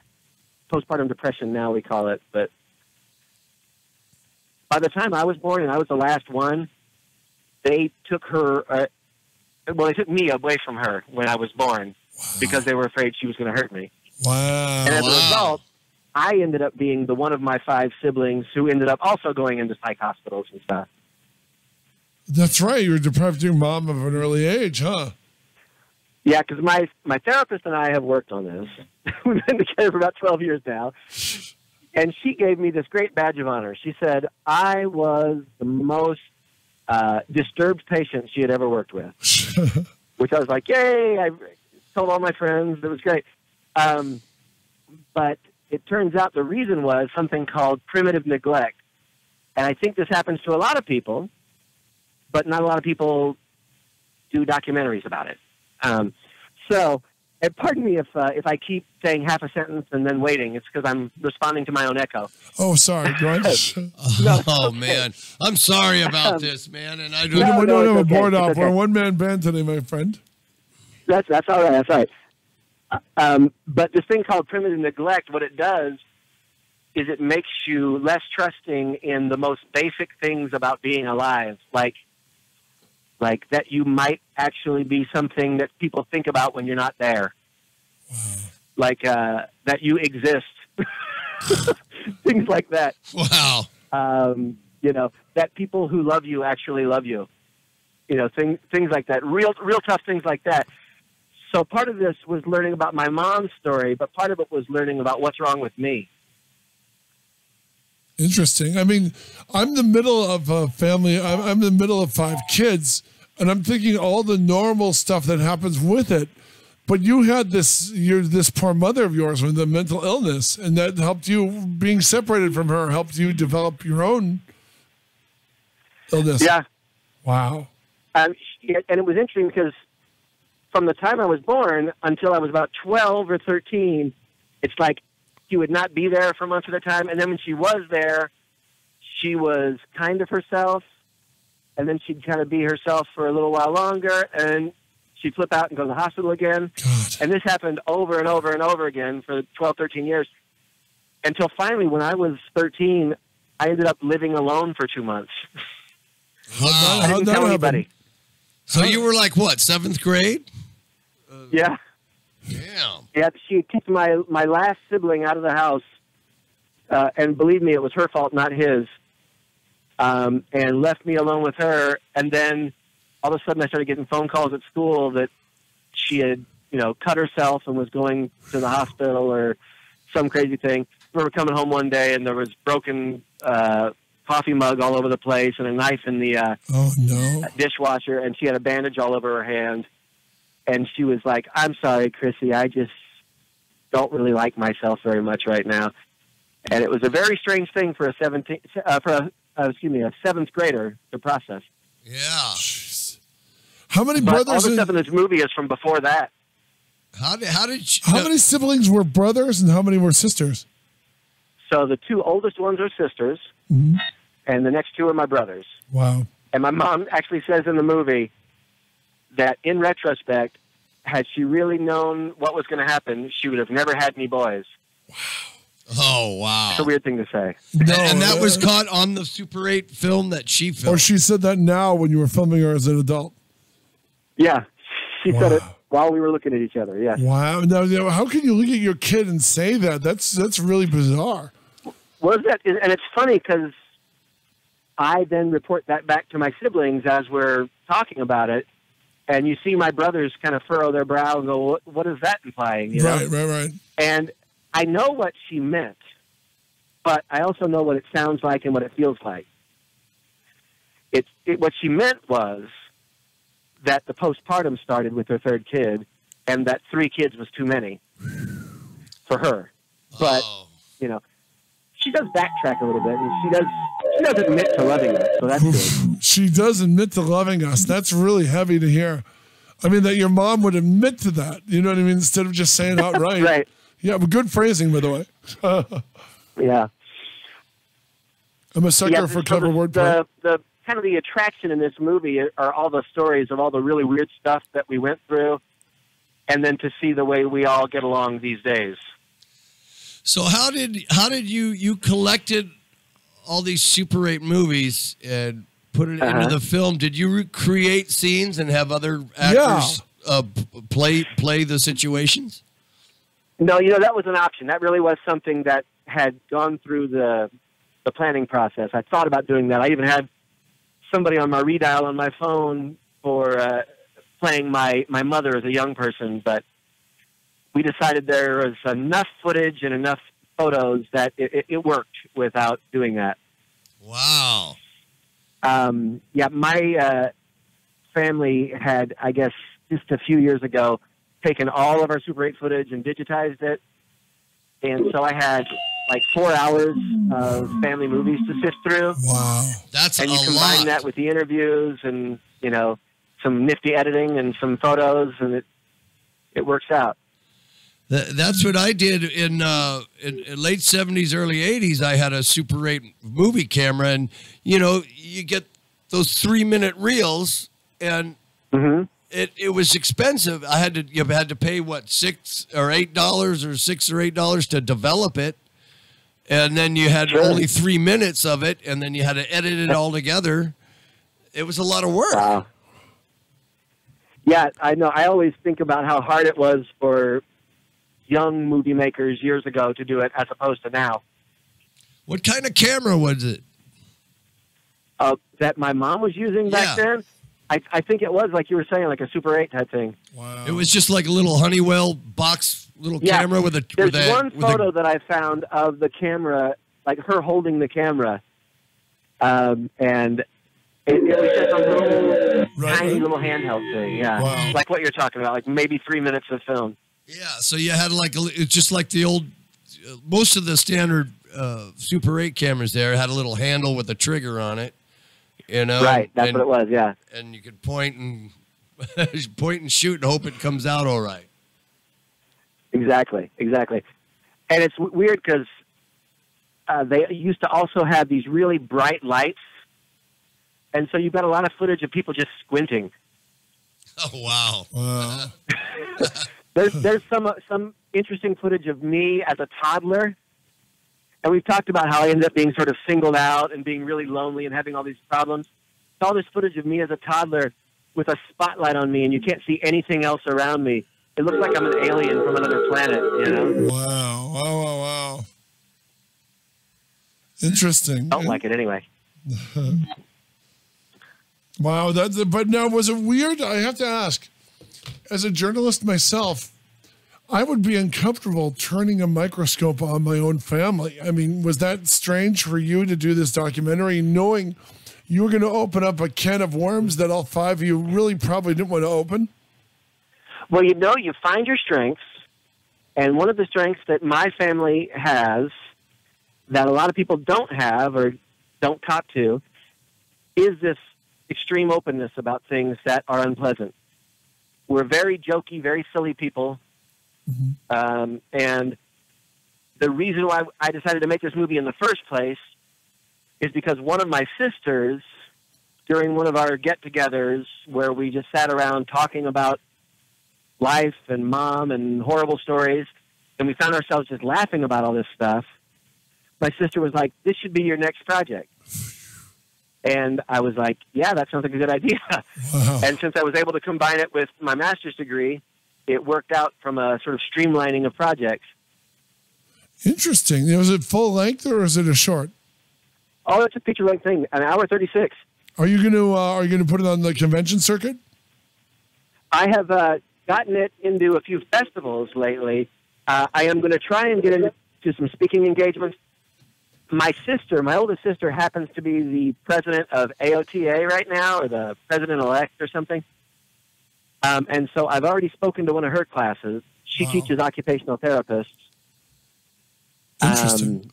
Postpartum depression now we call it. But by the time I was born and I was the last one, they took her... they took me away from her when I was born because they were afraid she was going to hurt me. Wow. And as a result, I ended up being the one of my 5 siblings who ended up also going into psych hospitals and stuff. That's right. You were deprived your mom of an early age, huh? Yeah, because my therapist and I have worked on this. We've been together for about 12 years now. And she gave me this great badge of honor. She said I was the most disturbed patient she had ever worked with, which I was like, yay! I told all my friends. It was great. But it turns out the reason was something called primitive neglect. And I think this happens to a lot of people, but not a lot of people do documentaries about it. And pardon me if I keep saying half a sentence and then waiting. It's because I'm responding to my own echo. Oh, sorry. Go ahead. Oh, man. I'm sorry about this, man. And we don't have a board off. We're a one-man band today, my friend. That's all right. That's all right. But this thing called primitive neglect, what it does is it makes you less trusting in the most basic things about being alive, like that you might actually be something that people think about when you're not there. Wow. Like that you exist. Things like that. Wow. You know, that people who love you actually love you. things like that, real tough things like that. So part of this was learning about my mom's story, but part of it was learning about what's wrong with me. Interesting. I mean, I'm the middle of a family. I'm the middle of 5 kids, and I'm thinking all the normal stuff that happens with it. But you had this poor mother of yours with the mental illness, and that helped you, being separated from her, helped you develop your own illness. Yeah. Wow. And it was interesting because from the time I was born until I was about 12 or 13, it's like she would not be there for months at a time. And then when she was there, she was kind of herself. And then she'd kind of be herself for a little while longer. And she'd flip out and go to the hospital again. God. And this happened over and over and over again for 12, 13 years. Until finally, when I was 13, I ended up living alone for 2 months. Wow. I didn't tell anybody. So you were like, what, 7th grade? Yeah. Damn. Yeah, she kicked my last sibling out of the house. And believe me, it was her fault, not his. And left me alone with her. And then all of a sudden I started getting phone calls at school that she had, cut herself and was going to the hospital or some crazy thing. I remember coming home one day and there was broken coffee mug all over the place and a knife in the dishwasher, and she had a bandage all over her hand. And she was like, "I'm sorry, Chrissy, I just don't really like myself very much right now." And it was a very strange thing for a 7th grader to process. Yeah. Jeez. How many But brothers? all the stuff in this movie is from before that. How did she, How many siblings were brothers and how many were sisters? So the 2 oldest ones are sisters, Mm-hmm. and the next 2 are my brothers. Wow. And my mom actually says in the movie that in retrospect, had she really known what was going to happen, she would have never had any boys. Oh, wow. It's a weird thing to say. No, and that was caught on the Super 8 film that she filmed. Or she said that now when you were filming her as an adult. Yeah, she said it Wow. while we were looking at each other. Yeah. Wow. Now, how can you look at your kid and say that? That's really bizarre. Was that? And it's funny because I then report that back to my siblings as we're talking about it, and you see my brothers kind of furrow their brow and go, "What is that implying?" You know? Right. And I know what she meant, but I also know what it sounds like and what it feels like. What she meant was that the postpartum started with her 3rd kid, and that 3 kids was too many for her. But she does backtrack a little bit, and she does admit to loving us, so that's good. She does admit to loving us. That's really heavy to hear. I mean, that your mom would admit to that. You know what I mean? Instead of just saying outright. Right. Yeah, but good phrasing, by the way. Yeah. I'm a sucker for clever wordplay. The kind of the attraction in this movie are all the stories of all the really weird stuff that we went through, and then to see the way we all get along these days. So how did you collected all these Super 8 movies and put it into the film? Did you create scenes and have other actors play the situations? No, that was an option. That really was something that had gone through the planning process. I thought about doing that. I even had somebody on my redial on my phone for playing my mother as a young person, but we decided there was enough footage and enough photos that it worked without doing that. Wow. My family had, I guess, just a few years ago, taken all of our Super 8 footage and digitized it. And so I had like 4 hours of family movies to sift through. Wow. That's and you combine that with the interviews and, some nifty editing and some photos, and it works out. That's what I did in late 70s, early 80s. I had a Super 8 movie camera, and, you get those 3-minute reels, and it was expensive. You had to pay, what, $6 or $8 to develop it. And then you had only 3 minutes of it, and then you had to edit it all together. It was a lot of work. Wow. Yeah, I know. I always think about how hard it was for young movie makers years ago to do it as opposed to now. What kind of camera was it? That my mom was using back then? I think it was like you were saying, like a Super 8 type thing. Wow. It was just like a little Honeywell box, little camera with a. There's one photo that I found of the camera, like her holding the camera, and it was just a little tiny little handheld thing. Yeah, like what you're talking about, like maybe 3 minutes of film. Yeah, so you had like it's just like the old. Most of the standard Super 8 cameras there had a little handle with a trigger on it. You know, right? That's what it was. Yeah, and you could point and shoot and hope it comes out all right. Exactly. And it's weird because they used to also have these really bright lights, and so you've got a lot of footage of people just squinting. Oh wow! There's some interesting footage of me as a toddler. And we've talked about how I ended up being sort of singled out and being really lonely and having all these problems. It's all this footage of me as a toddler with a spotlight on me, and you can't see anything else around me. It looks like I'm an alien from another planet, you know? Wow. Interesting. Felt like it anyway. Wow. But now, was it weird? I have to ask, as a journalist myself, I would be uncomfortable turning a microscope on my own family. I mean, was that strange for you to do this documentary, knowing you were going to open up a can of worms that all five of you really probably didn't want to open? Well, you know, you find your strengths, and one of the strengths that my family has that a lot of people don't have or don't cop to is this extreme openness about things that are unpleasant. We're very jokey, very silly people. And the reason why I decided to make this movie in the first place is because one of my sisters, during one of our get-togethers where we just sat around talking about life and mom and horrible stories, and we found ourselves just laughing about all this stuff, my sister was like, "This should be your next project." And I was like, "Yeah, that sounds like a good idea." Wow. And since I was able to combine it with my master's degree, it worked out from a sort of streamlining of projects. Interesting. Was it full length or is it a short? Oh, it's a feature length thing, an hour 36. Are you going to put it on the convention circuit? I have gotten it into a few festivals lately. I am going to try and get into some speaking engagements. My oldest sister, happens to be the president of AOTA right now, or the president-elect or something. And so I've already spoken to one of her classes. She teaches occupational therapists. Interesting.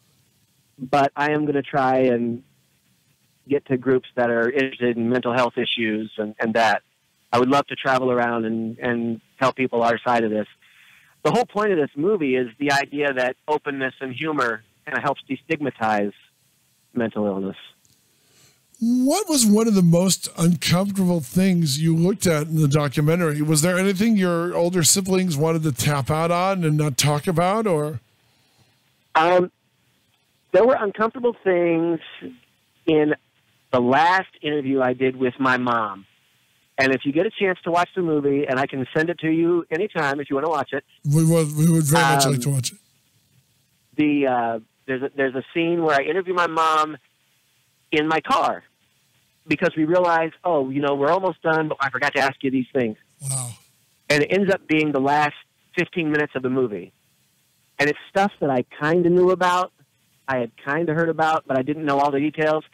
But I am going to try and get to groups that are interested in mental health issues and that. I would love to travel around and tell people our side of this. The whole point of this movie is the idea that openness and humor kind of helps destigmatize mental illness. What was one of the most uncomfortable things you looked at in the documentary? Was there anything your older siblings wanted to tap out on and not talk about, or? There were uncomfortable things in the last interview I did with my mom. And if you get a chance to watch the movie, and I can send it to you anytime if you want to watch it. We would very much like to watch it. There's a scene where I interview my mom in my car because we realize, we're almost done, but I forgot to ask you these things. Wow. And it ends up being the last 15 minutes of the movie. And it's stuff that I kind of knew about, I had kind of heard about, but I didn't know all the details.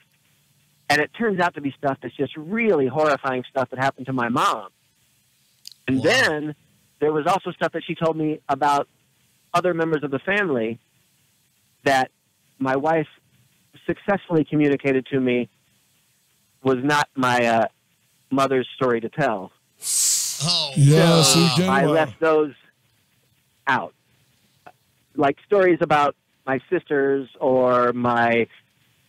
And it turns out to be stuff that's just really horrifying stuff that happened to my mom. And then there was also stuff that she told me about other members of the family that my wife successfully communicated to me was not my mother's story to tell. Oh, yes, I left those out. Like stories about my sisters or my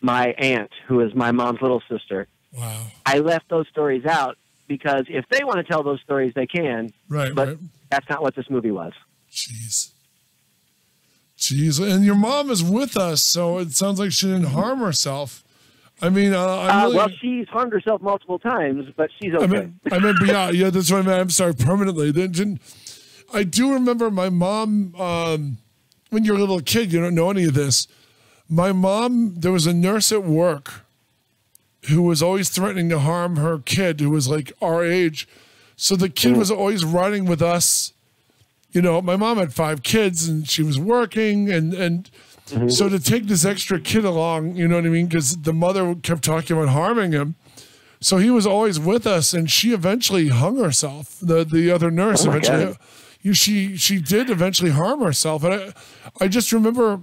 aunt, who is my mom's little sister. Wow. I left those stories out because if they want to tell those stories, they can. Right, but that's not what this movie was. Jeez. And your mom is with us, so it sounds like she didn't harm herself. I mean, well, she's harmed herself multiple times, but she's okay. I meant, yeah, that's what I meant. I'm sorry, permanently. I do remember my mom, when you're a little kid, you don't know any of this. My mom, there was a nurse at work who was always threatening to harm her kid, who was like our age. So the kid was always riding with us. You know, my mom had 5 kids and she was working, and so to take this extra kid along, you know what I mean? Because the mother kept talking about harming him. So he was always with us, and she eventually hung herself. The other nurse eventually, she did eventually harm herself. And I just remember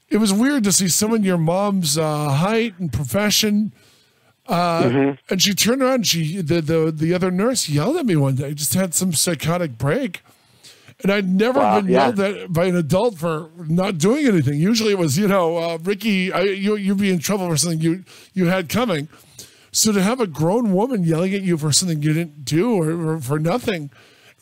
it was weird to see someone your mom's height and profession. And she turned around. And the other nurse yelled at me one day. Just had some psychotic break. And I'd never been yelled at by an adult for not doing anything. Usually it was, Ricky, you'd be in trouble for something you had coming. So to have a grown woman yelling at you for something you didn't do or for nothing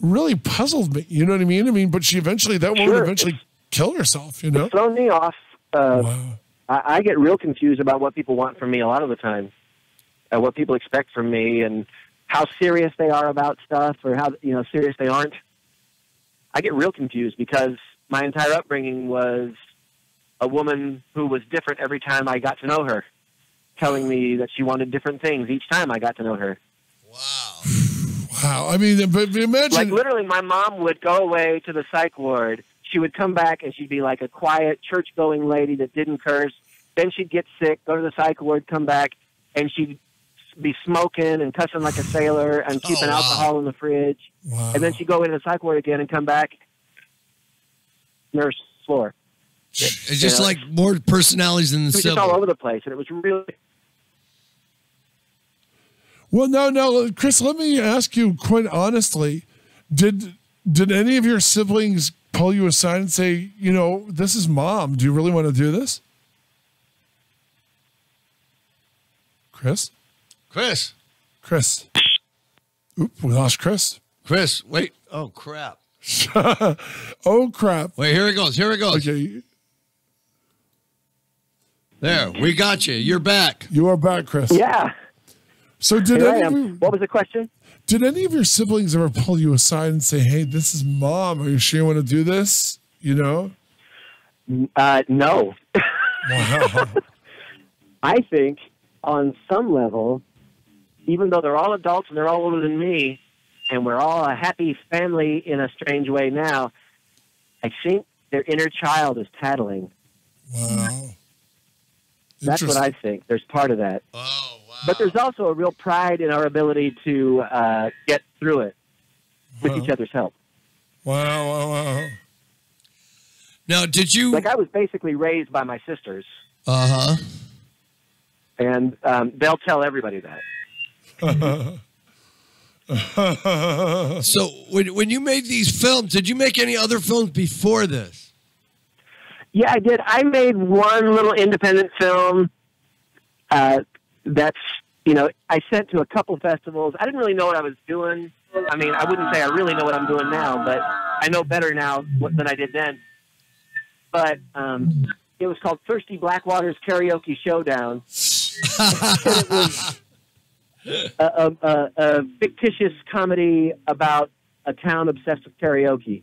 really puzzled me. You know what I mean? But that woman eventually killed herself, you know? It's thrown me off. I get real confused about what people want from me a lot of the time, what people expect from me and how serious they are about stuff or how, serious they aren't. I get real confused because my entire upbringing was a woman who was different every time I got to know her, telling me that she wanted different things each time I got to know her. Wow. Wow. I mean, but imagine. Like, literally, my mom would go away to the psych ward. She would come back, and she'd be like a quiet, church-going lady that didn't curse. Then she'd get sick, go to the psych ward, come back, and she'd be smoking and cussing like a sailor and keeping alcohol in the fridge. Wow. And then she'd go into the psych ward again and come back, nurse floor. It's just like more personalities than the It was civil. just all over the place, and it was really... Well, no, Chris, let me ask you quite honestly, did any of your siblings pull you aside and say, this is Mom, do you really want to do this? Chris? Oop, we lost Chris. Chris, wait. Oh, crap. Oh, crap. Wait, here it goes. Okay. There, we got you. You're back. You are back, Chris. Yeah. So What was the question? Did any of your siblings ever pull you aside and say, hey, this is Mom, are you sure you want to do this? No. Wow. I think on some level, even though they're all adults and they're all older than me, and we're all a happy family in a strange way now, I think their inner child is tattling. Wow. That's what I think. There's part of that. Oh, wow. But there's also a real pride in our ability to get through it with each other's help. Wow. Now, did you... Like, I was basically raised by my sisters. Uh-huh. And they'll tell everybody that. So when you made these films, did you make any other films before this? Yeah, I did. I made one little independent film that's, I sent to a couple festivals. I didn't really know what I was doing. I mean, I wouldn't say I really know what I'm doing now, but I know better now than I did then. But it was called Thirsty Blackwater's Karaoke Showdown. It was a fictitious comedy about a town obsessed with karaoke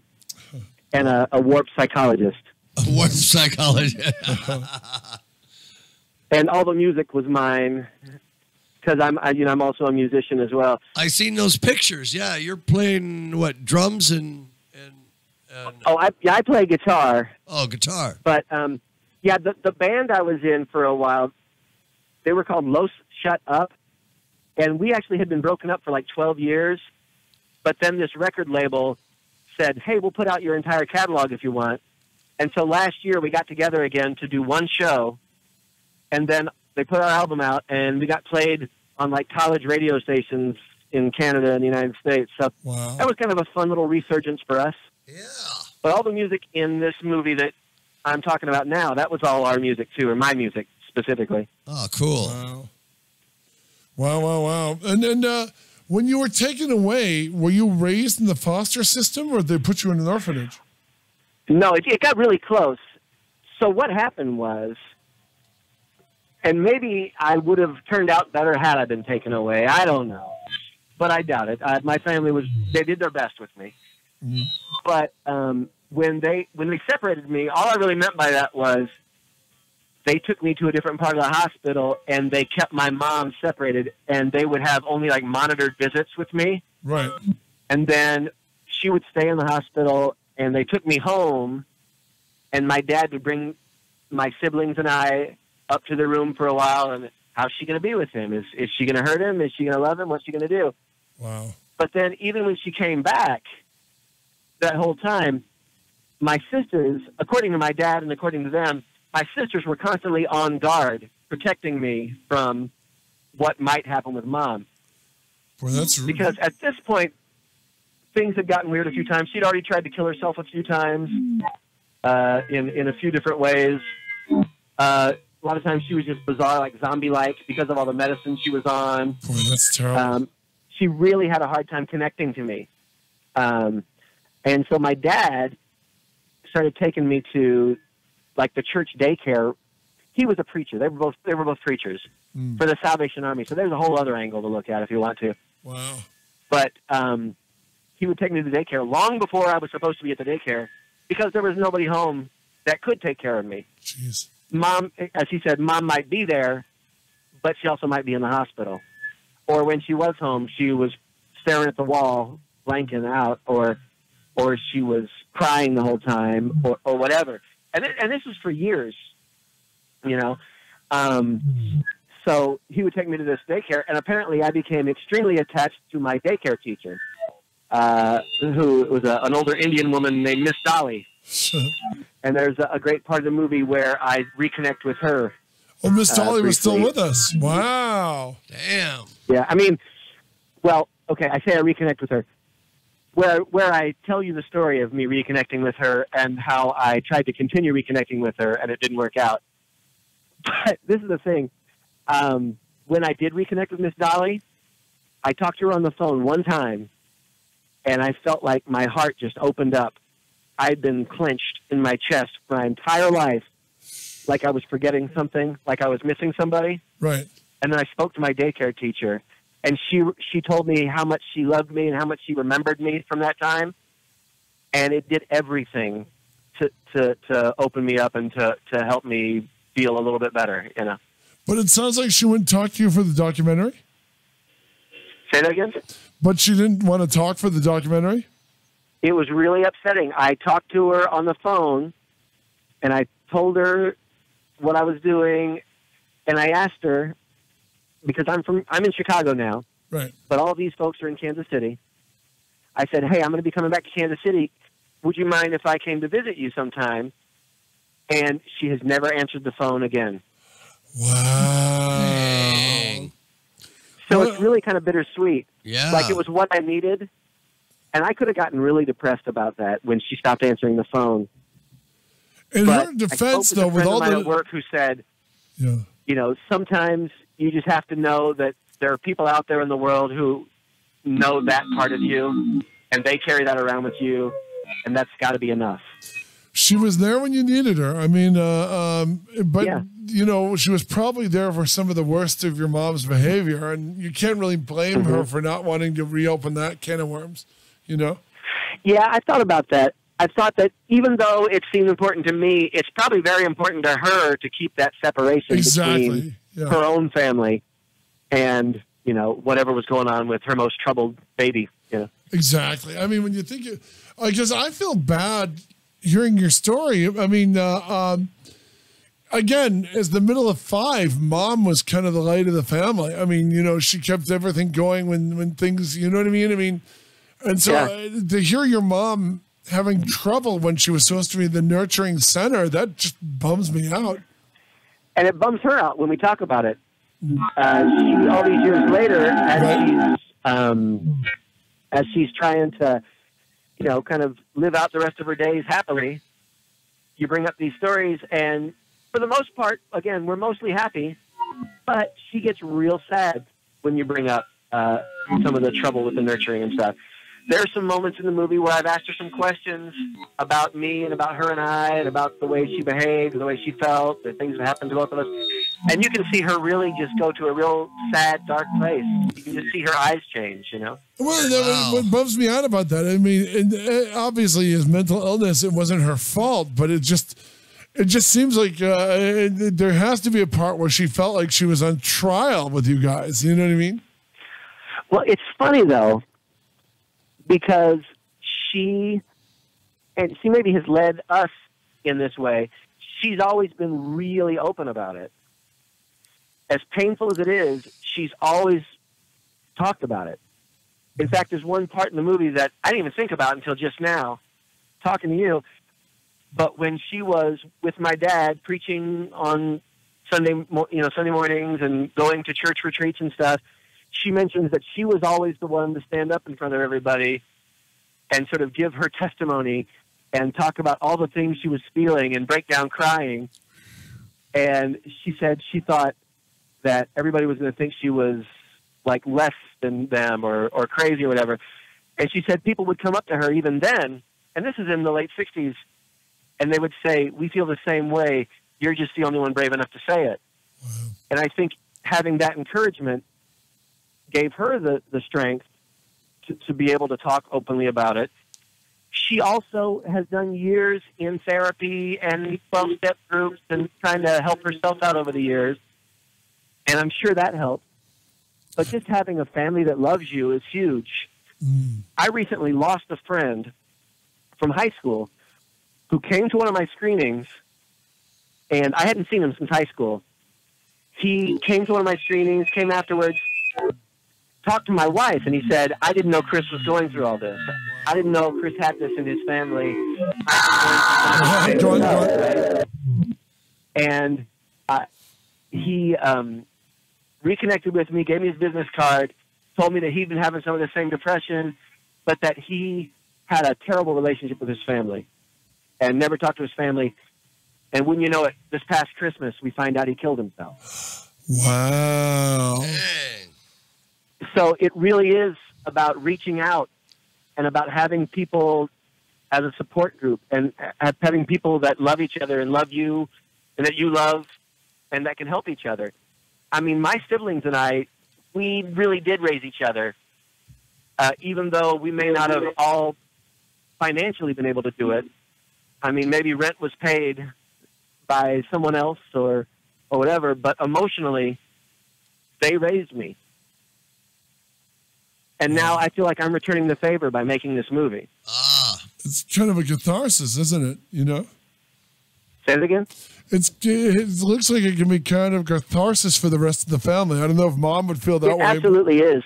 and a warped psychologist. A warped psychologist. And all the music was mine because I'm also a musician as well. I seen those pictures. Yeah, you're playing what, drums and I play guitar. Oh, guitar. But the band I was in for a while, they were called Los Shut Up, and we actually had been broken up for like 12 years. But then this record label said, "Hey, we'll put out your entire catalog if you want." And so last year we got together again to do one show, and then they put our album out, and we got played on like college radio stations in Canada and the United States. So that was kind of a fun little resurgence for us. Yeah. But all the music in this movie that I'm talking about now, that was all our music too, or my music specifically. Oh, cool. Wow. And then when you were taken away, were you raised in the foster system or did they put you in an orphanage? No, it got really close. So what happened was, and maybe I would have turned out better had I been taken away. I don't know. But I doubt it. My family they did their best with me. Mm-hmm. But when they separated me, all I really meant by that was they took me to a different part of the hospital, and they kept my mom separated, and they would have only like monitored visits with me. Right. And then she would stay in the hospital, and they took me home, and my dad would bring my siblings and I up to the room for a while, and how's she going to be with him? Is she going to hurt him? Is she going to love him? What's she going to do? Wow. But then even when she came back, that whole time, my sisters, according to my dad and according to them, my sisters were constantly on guard, protecting me from what might happen with Mom. Boy, that's rude. Because at this point, things had gotten weird a few times. She'd already tried to kill herself a few times in a few different ways. A lot of times she was just bizarre, like zombie-like, because of all the medicine she was on. Boy, that's terrible. She really had a hard time connecting to me. And so my dad started taking me to, like, the church daycare. He was a preacher. They were both preachers for the Salvation Army. So there's a whole other angle to look at if you want to. Wow. But he would take me to the daycare long before I was supposed to be at the daycare because there was nobody home that could take care of me. Jeez. Mom, as he said, Mom might be there, but she also might be in the hospital. Or when she was home, she was staring at the wall, blanking out, or she was crying the whole time, or whatever. And this was for years, you know. So he would take me to this daycare, and apparently I became extremely attached to my daycare teacher, who was an older Indian woman named Miss Dolly. And there's a great part of the movie where I reconnect with her. Oh, Miss Dolly was still briefly. with us. Wow. Damn. Yeah, I mean, well, okay, I say I reconnect with her. Where I tell you the story of me reconnecting with her and how I tried to continue reconnecting with her and it didn't work out. But this is the thing. When I did reconnect with Miss Dolly, I talked to her on the phone one time, and I felt like my heart just opened up. I'd been clenched in my chest my entire life, like I was forgetting something, like I was missing somebody. Right. And then I spoke to my daycare teacher, and she told me how much she loved me and how much she remembered me from that time. And it did everything to open me up and to help me feel a little bit better, you know. But it sounds like she wouldn't talk to you for the documentary. Say that again? But she didn't want to talk for the documentary? It was really upsetting. I talked to her on the phone, and I told her what I was doing, and I asked her, because I'm in Chicago now, Right. but all these folks are in Kansas City. I said, hey, I'm going to be coming back to Kansas City. Would you mind if I came to visit you sometime? And she has never answered the phone again. Wow. Dang. So Well, it's really kind of bittersweet. Yeah. Like it was what I needed. And I could have gotten really depressed about that when she stopped answering the phone. In But her defense, I spoke though, with with a friend all of mine the at work who said, yeah, you know, sometimes you just have to know that there are people out there in the world who know that part of you, and they carry that around with you, and that's got to be enough. she was there when you needed her. I mean, but Yeah. you know, she was probably there for some of the worst of your mom's behavior, and you can't really blame her for not wanting to reopen that can of worms. You know. Yeah, I thought about that. I thought that even though it seemed important to me, it's probably very important to her to keep that separation Exactly. between Yeah. her own family and, you know, whatever was going on with her most troubled baby, you know. Exactly. I mean, when you think, because I feel bad hearing your story. I mean, again, as the middle of five, Mom was kind of the light of the family. I mean, you know, she kept everything going when things, you know what I mean? I mean, and so to hear your mom having trouble when she was supposed to be the nurturing center, that just bums me out. And it bums her out when we talk about it. All these years later, as she's trying to, you know, kind of live out the rest of her days happily, you bring up these stories, and for the most part, again, we're mostly happy, but she gets real sad when you bring up some of the trouble with the nurturing and stuff. There are some moments in the movie where I've asked her some questions about me and about her and I and about the way she behaved, the way she felt, the things that happened to both of us. And you can see her really just go to a real sad, dark place. You can just see her eyes change, you know? Well, what bums me out about that, I mean, obviously his mental illness, it wasn't her fault, but it It just seems like there has to be a part where she felt like she was on trial with you guys. You know what I mean? Well, it's funny, though, because she maybe has led us in this way. She's always been really open about it. As painful as it is, she's always talked about it. In fact, there's one part in the movie that I didn't even think about until just now, talking to you. But when she was with my dad preaching on Sunday mornings and going to church retreats and stuff, she mentions that she was always the one to stand up in front of everybody and sort of give her testimony and talk about all the things she was feeling and break down crying. And she said she thought that everybody was going to think she was like less than them or crazy or whatever. And she said people would come up to her even then, and this is in the late 60s, and they would say, "We feel the same way. You're just the only one brave enough to say it." Wow. And I think having that encouragement gave her the strength to be able to talk openly about it. She also has done years in therapy and 12-step groups and trying to help herself out over the years. And I'm sure that helps. But just having a family that loves you is huge. Mm. I recently lost a friend from high school who came to one of my screenings, and I hadn't seen him since high school. He came to one of my screenings, came afterwards, talked to my wife, and he said, "I didn't know Chris was going through all this. I didn't know Chris had this in his family." And he reconnected with me, gave me his business card, told me that he'd been having some of the same depression, but that he had a terrible relationship with his family and never talked to his family. And wouldn't you know it, this past Christmas, we find out he killed himself. Wow. So it really is about reaching out and about having people as a support group and having people that love each other and love you and that you love and that can help each other. I mean, my siblings and I, we really did raise each other, even though we may not have all financially been able to do it. I mean, maybe rent was paid by someone else or whatever, but emotionally, they raised me. And now I feel like I'm returning the favor by making this movie. It's kind of a catharsis, isn't it? You know? Say it again? It looks like it can be kind of catharsis for the rest of the family. I don't know if Mom would feel that way. It absolutely is.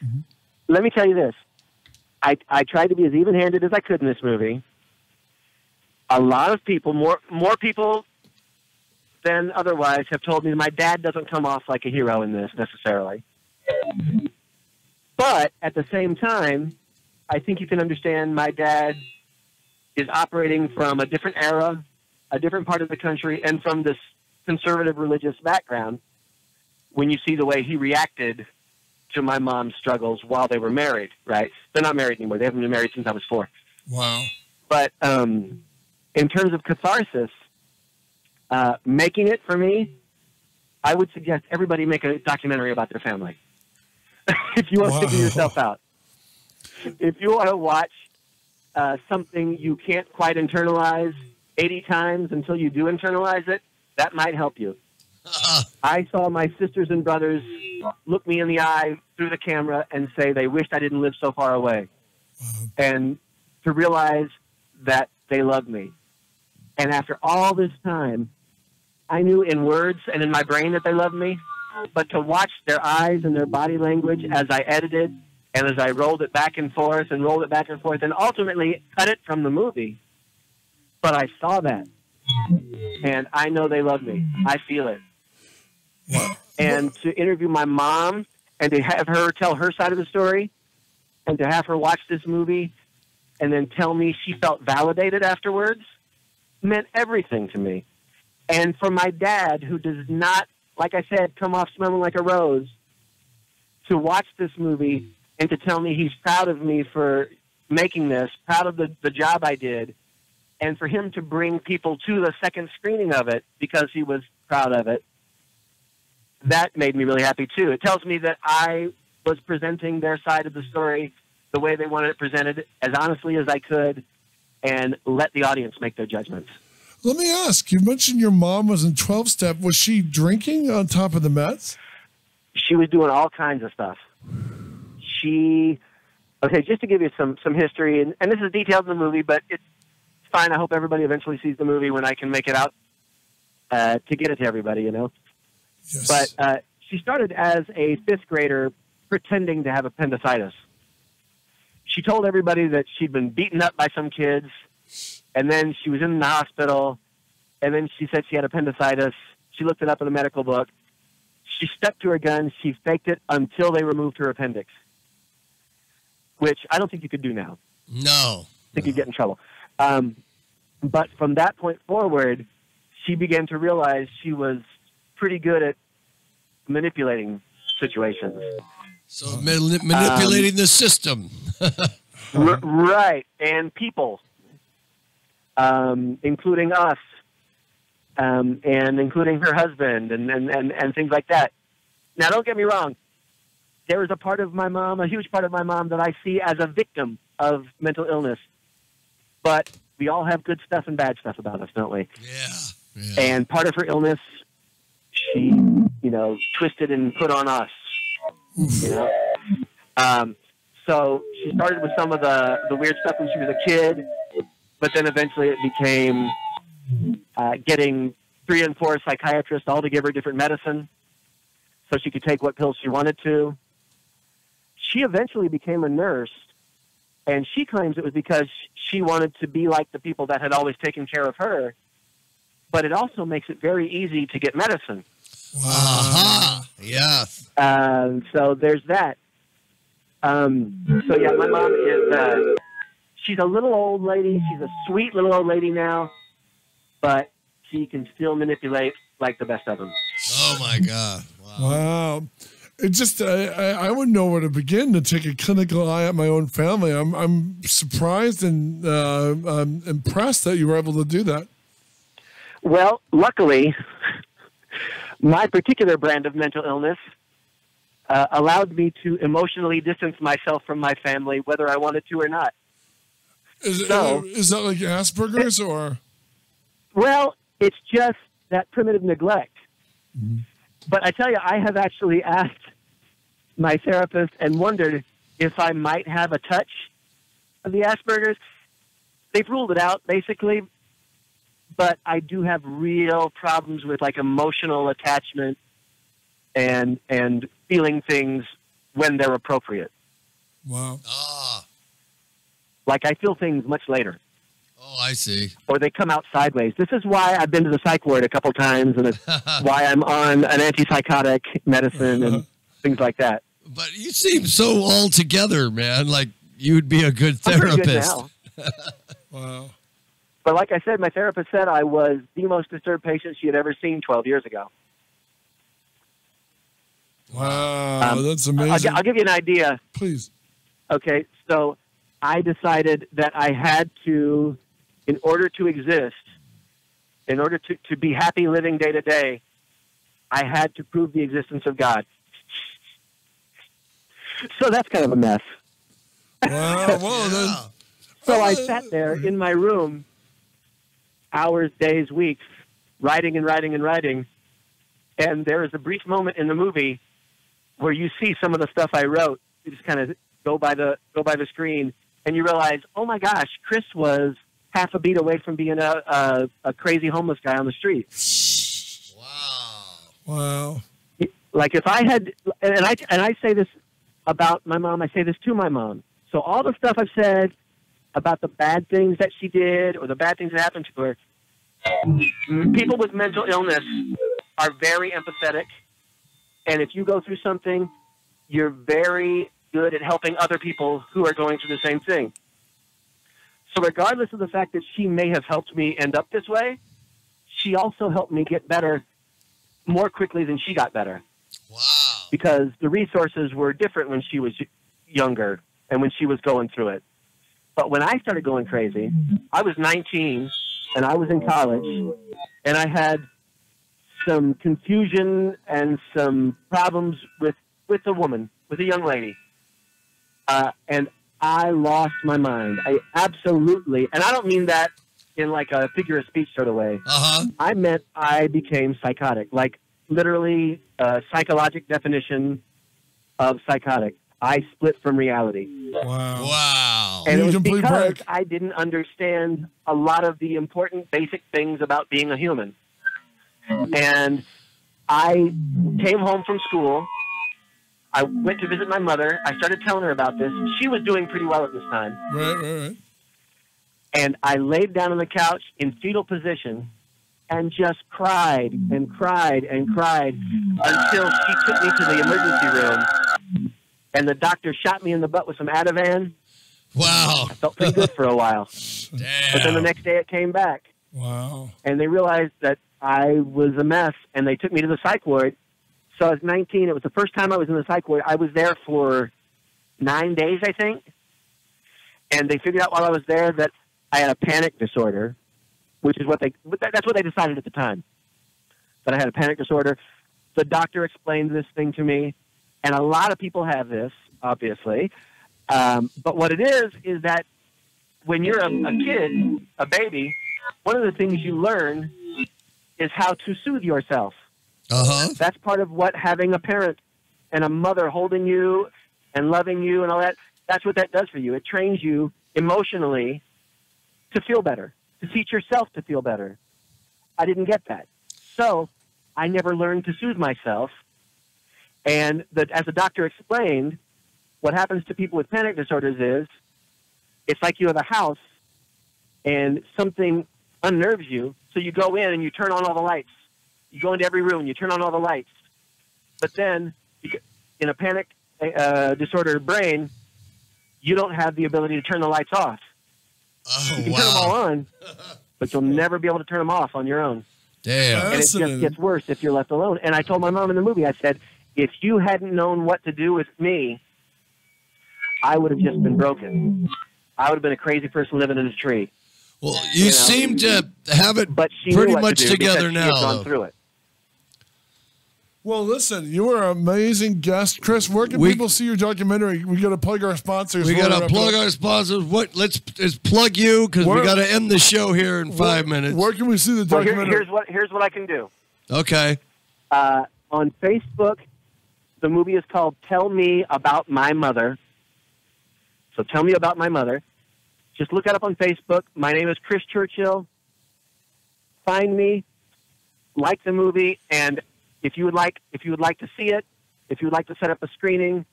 Mm-hmm. Let me tell you this. I tried to be as even-handed as I could in this movie. A lot of people, more people than otherwise, have told me my dad doesn't come off like a hero in this necessarily. But at the same time, I think you can understand my dad is operating from a different era, a different part of the country, and from this conservative religious background when you see the way he reacted to my mom's struggles while they were married, right? They're not married anymore. They haven't been married since I was 4. Wow. But in terms of catharsis, making it for me, I would suggest everybody make a documentary about their family. If you want to figure yourself out. If you want to watch something you can't quite internalize 80 times until you do internalize it, that might help you. I saw my sisters and brothers look me in the eye through the camera and say they wished I didn't live so far away. And to realize that they loved me. And after all this time, I knew in words and in my brain that they loved me, but to watch their eyes and their body language as I edited and as I rolled it back and forth and rolled it back and forth and ultimately cut it from the movie. But I saw that. And I know they love me. I feel it. And to interview my mom and to have her tell her side of the story and to have her watch this movie and then tell me she felt validated afterwards meant everything to me. And for my dad, who does not, like I said, come off smelling like a rose, to watch this movie and to tell me he's proud of me for making this, proud of the job I did, and for him to bring people to the second screening of it because he was proud of it, that made me really happy too. It tells me that I was presenting their side of the story the way they wanted it presented, as honestly as I could, and let the audience make their judgments. Let me ask, you mentioned your mom was in 12-step. Was she drinking on top of the meds? She was doing all kinds of stuff. Okay, just to give you some history, and this is detailed in the movie, but it's fine. I hope everybody eventually sees the movie when I can make it out to get it to everybody, you know. Yes. But she started as a 5th grader pretending to have appendicitis. She told everybody that she'd been beaten up by some kids, and then she was in the hospital, and then she said she had appendicitis. She looked it up in a medical book. She stuck to her guns. She faked it until they removed her appendix, which I don't think you could do now. No. I think you'd get in trouble. But from that point forward, she began to realize she was pretty good at manipulating situations. So manipulating the system. Right. And people, including us, and including her husband and things like that. Now, don't get me wrong. There is a part of my mom, a huge part of my mom, that I see as a victim of mental illness. But we all have good stuff and bad stuff about us, don't we? Yeah. And part of her illness, she, twisted and put on us. So she started with some of the weird stuff when she was a kid, but then eventually it became getting 3 and 4 psychiatrists all to give her different medicine so she could take what pills she wanted to. She eventually became a nurse, and she claims it was because she wanted to be like the people that had always taken care of her, but it also makes it very easy to get medicine. Wow. Uh-huh. Yes. So there's that. So yeah, my mom is, she's a little old lady. She's a sweet little old lady now, but she can still manipulate like the best of them. Oh my God. Wow. It just, I wouldn't know where to begin to take a clinical eye at my own family. I'm surprised and I'm impressed that you were able to do that. Well, luckily, my particular brand of mental illness allowed me to emotionally distance myself from my family, whether I wanted to or not. Is that like Asperger's or? Well, it's just that primitive neglect. Mm-hmm. But I tell you, I have actually asked my therapist and wondered if I might have a touch of the Asperger's. They've ruled it out, basically. But I do have real problems with like emotional attachment and feeling things when they're appropriate. Wow. Like I feel things much later. Oh, I see. Or they come out sideways. This is why I've been to the psych ward a couple times, and it's why I'm on an antipsychotic medicine and things like that. But you seem so all together, man. Like you'd be a good therapist. I'm pretty good now. Wow. But like I said, my therapist said I was the most disturbed patient she had ever seen 12 years ago. Wow, that's amazing. I'll give you an idea. Please. Okay, so I decided that I had to, in order to exist, in order to be happy living day to day, I had to prove the existence of God. So that's kind of a mess. Wow, well, then. So I sat there in my room, hours, days, weeks, writing and writing and writing, and there is a brief moment in the movie where you see some of the stuff I wrote. You just kind of go by the screen, and you realize, oh my gosh, Chris was half a beat away from being a crazy homeless guy on the street. Wow. Like if I had, and I say this about my mom, I say this to my mom. So all the stuff I've said about the bad things that she did or the bad things that happened to her, people with mental illness are very empathetic. And if you go through something, you're very good at helping other people who are going through the same thing. So regardless of the fact that she may have helped me end up this way, she also helped me get better more quickly than she got better. Wow. Because the resources were different when she was younger and when she was going through it. But when I started going crazy, I was 19 and I was in college and I had some confusion and some problems with a woman, with a young lady. And I lost my mind. I absolutely, and I don't mean that in like a figure of speech sort of way. Uh-huh. I meant I became psychotic, like literally a psychological definition of psychotic. I split from reality. Wow. And it was Complete because break. I didn't understand a lot of the important basic things about being a human. And I came home from school. I went to visit my mother. I started telling her about this. She was doing pretty well at this time. Right. And I laid down on the couch in fetal position and just cried and cried and cried until she took me to the emergency room. And the doctor shot me in the butt with some Ativan. Wow. I felt pretty good for a while. Damn. But then the next day it came back. Wow. And they realized that I was a mess, and they took me to the psych ward. So I was 19. It was the first time I was in the psych ward. I was there for 9 days, I think. And they figured out while I was there that I had a panic disorder, which is that's what they decided at the time, that I had a panic disorder. The doctor explained this thing to me, and a lot of people have this, obviously. But what it is that when you're a kid, a baby, one of the things you learn is how to soothe yourself. Uh-huh. That's part of what having a parent and a mother holding you and loving you and all that, that's what that does for you. It trains you emotionally to feel better, to teach yourself to feel better. I didn't get that. So I never learned to soothe myself. And as the doctor explained, what happens to people with panic disorders is it's like you have a house and something unnerves you. So you go in and you turn on all the lights. You go into every room and you turn on all the lights. But then in a panic disordered brain, you don't have the ability to turn the lights off. Oh, you can turn them all on, but you'll never be able to turn them off on your own. Damn. And it just gets worse if you're left alone. And I told my mom in the movie, I said, if you hadn't known what to do with me, I would have just been broken. I would have been a crazy person living in a tree. Well, you seem to have it But she pretty knew what much to do together because now. She had gone though. through it. Well, listen, you were an amazing guest, Chris. Where can people see your documentary? We got to plug our sponsors. We got to plug our sponsors. Let's plug you because we got to end the show here in 5 minutes. Where can we see the documentary? Here's what I can do. Okay. On Facebook, the movie is called Tell Me About My Mother. So Tell Me About My Mother. Just look it up on Facebook. My name is Chris Churchill. Find me, like the movie, and if you would like to see it, if you would like to set up a screening, if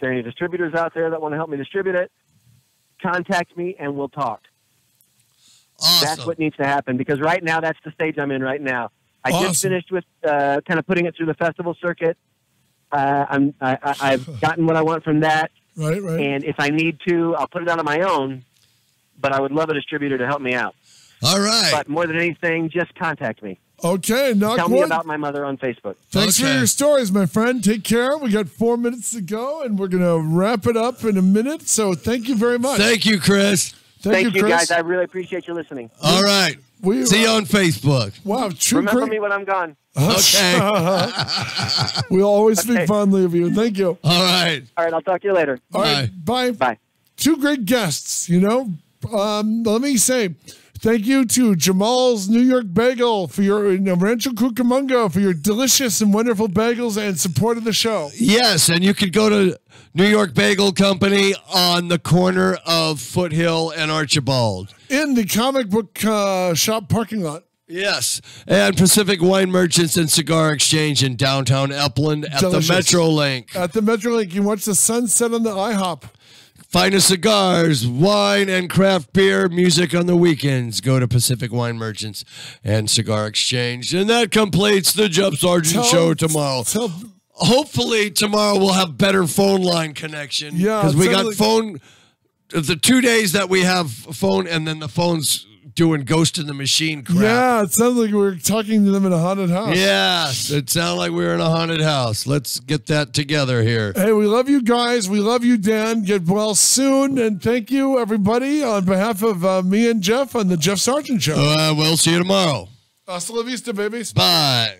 there are any distributors out there that want to help me distribute it, contact me and we'll talk. Awesome. That's what needs to happen because right now that's the stage I'm in right now. I just finished with kind of putting it through the festival circuit. I've gotten what I want from that. Right. And if I need to, I'll put it out on my own. But I would love a distributor to help me out. All right. But more than anything, just contact me. Okay, Tell me about my mother on Facebook. Thanks for your stories, my friend. Take care. We got 4 minutes to go, and we're going to wrap it up in a minute. So thank you very much. Thank you, Chris. Thank you, Chris. guys. I really appreciate you listening. All right. See you on Facebook. Wow, Remember me when I'm gone. Okay. We'll always speak fondly of you. Thank you. All right. All right, I'll talk to you later. All right, bye. Bye. Two great guests, let me say thank you to Jamal's New York Bagel for your Rancho Cucamonga for your delicious and wonderful bagels and support of the show. Yes, and you could go to New York Bagel Company on the corner of Foothill and Archibald. In the comic book shop parking lot. Yes, and Pacific Wine Merchants and Cigar Exchange in downtown Epplin at Delicious. the Metrolink. At the Metrolink, you can watch the sunset on the IHOP. Finest cigars, wine, and craft beer, music on the weekends. Go to Pacific Wine Merchants and Cigar Exchange. And that completes the Jeff Sargent Show tomorrow. Hopefully tomorrow we'll have better phone line connection. Yeah. Because we got phone, the 2 days that we have phone, and then the phone's doing Ghost in the Machine crap. Yeah, it sounds like we're talking to them in a haunted house. Yes, it sounded like we were in a haunted house. Let's get that together here. Hey, we love you guys. We love you, Dan. Get well soon. And thank you, everybody, on behalf of me and Jeff on the Jeff Sargent Show. We'll see you tomorrow. Hasta la vista, babies. Bye.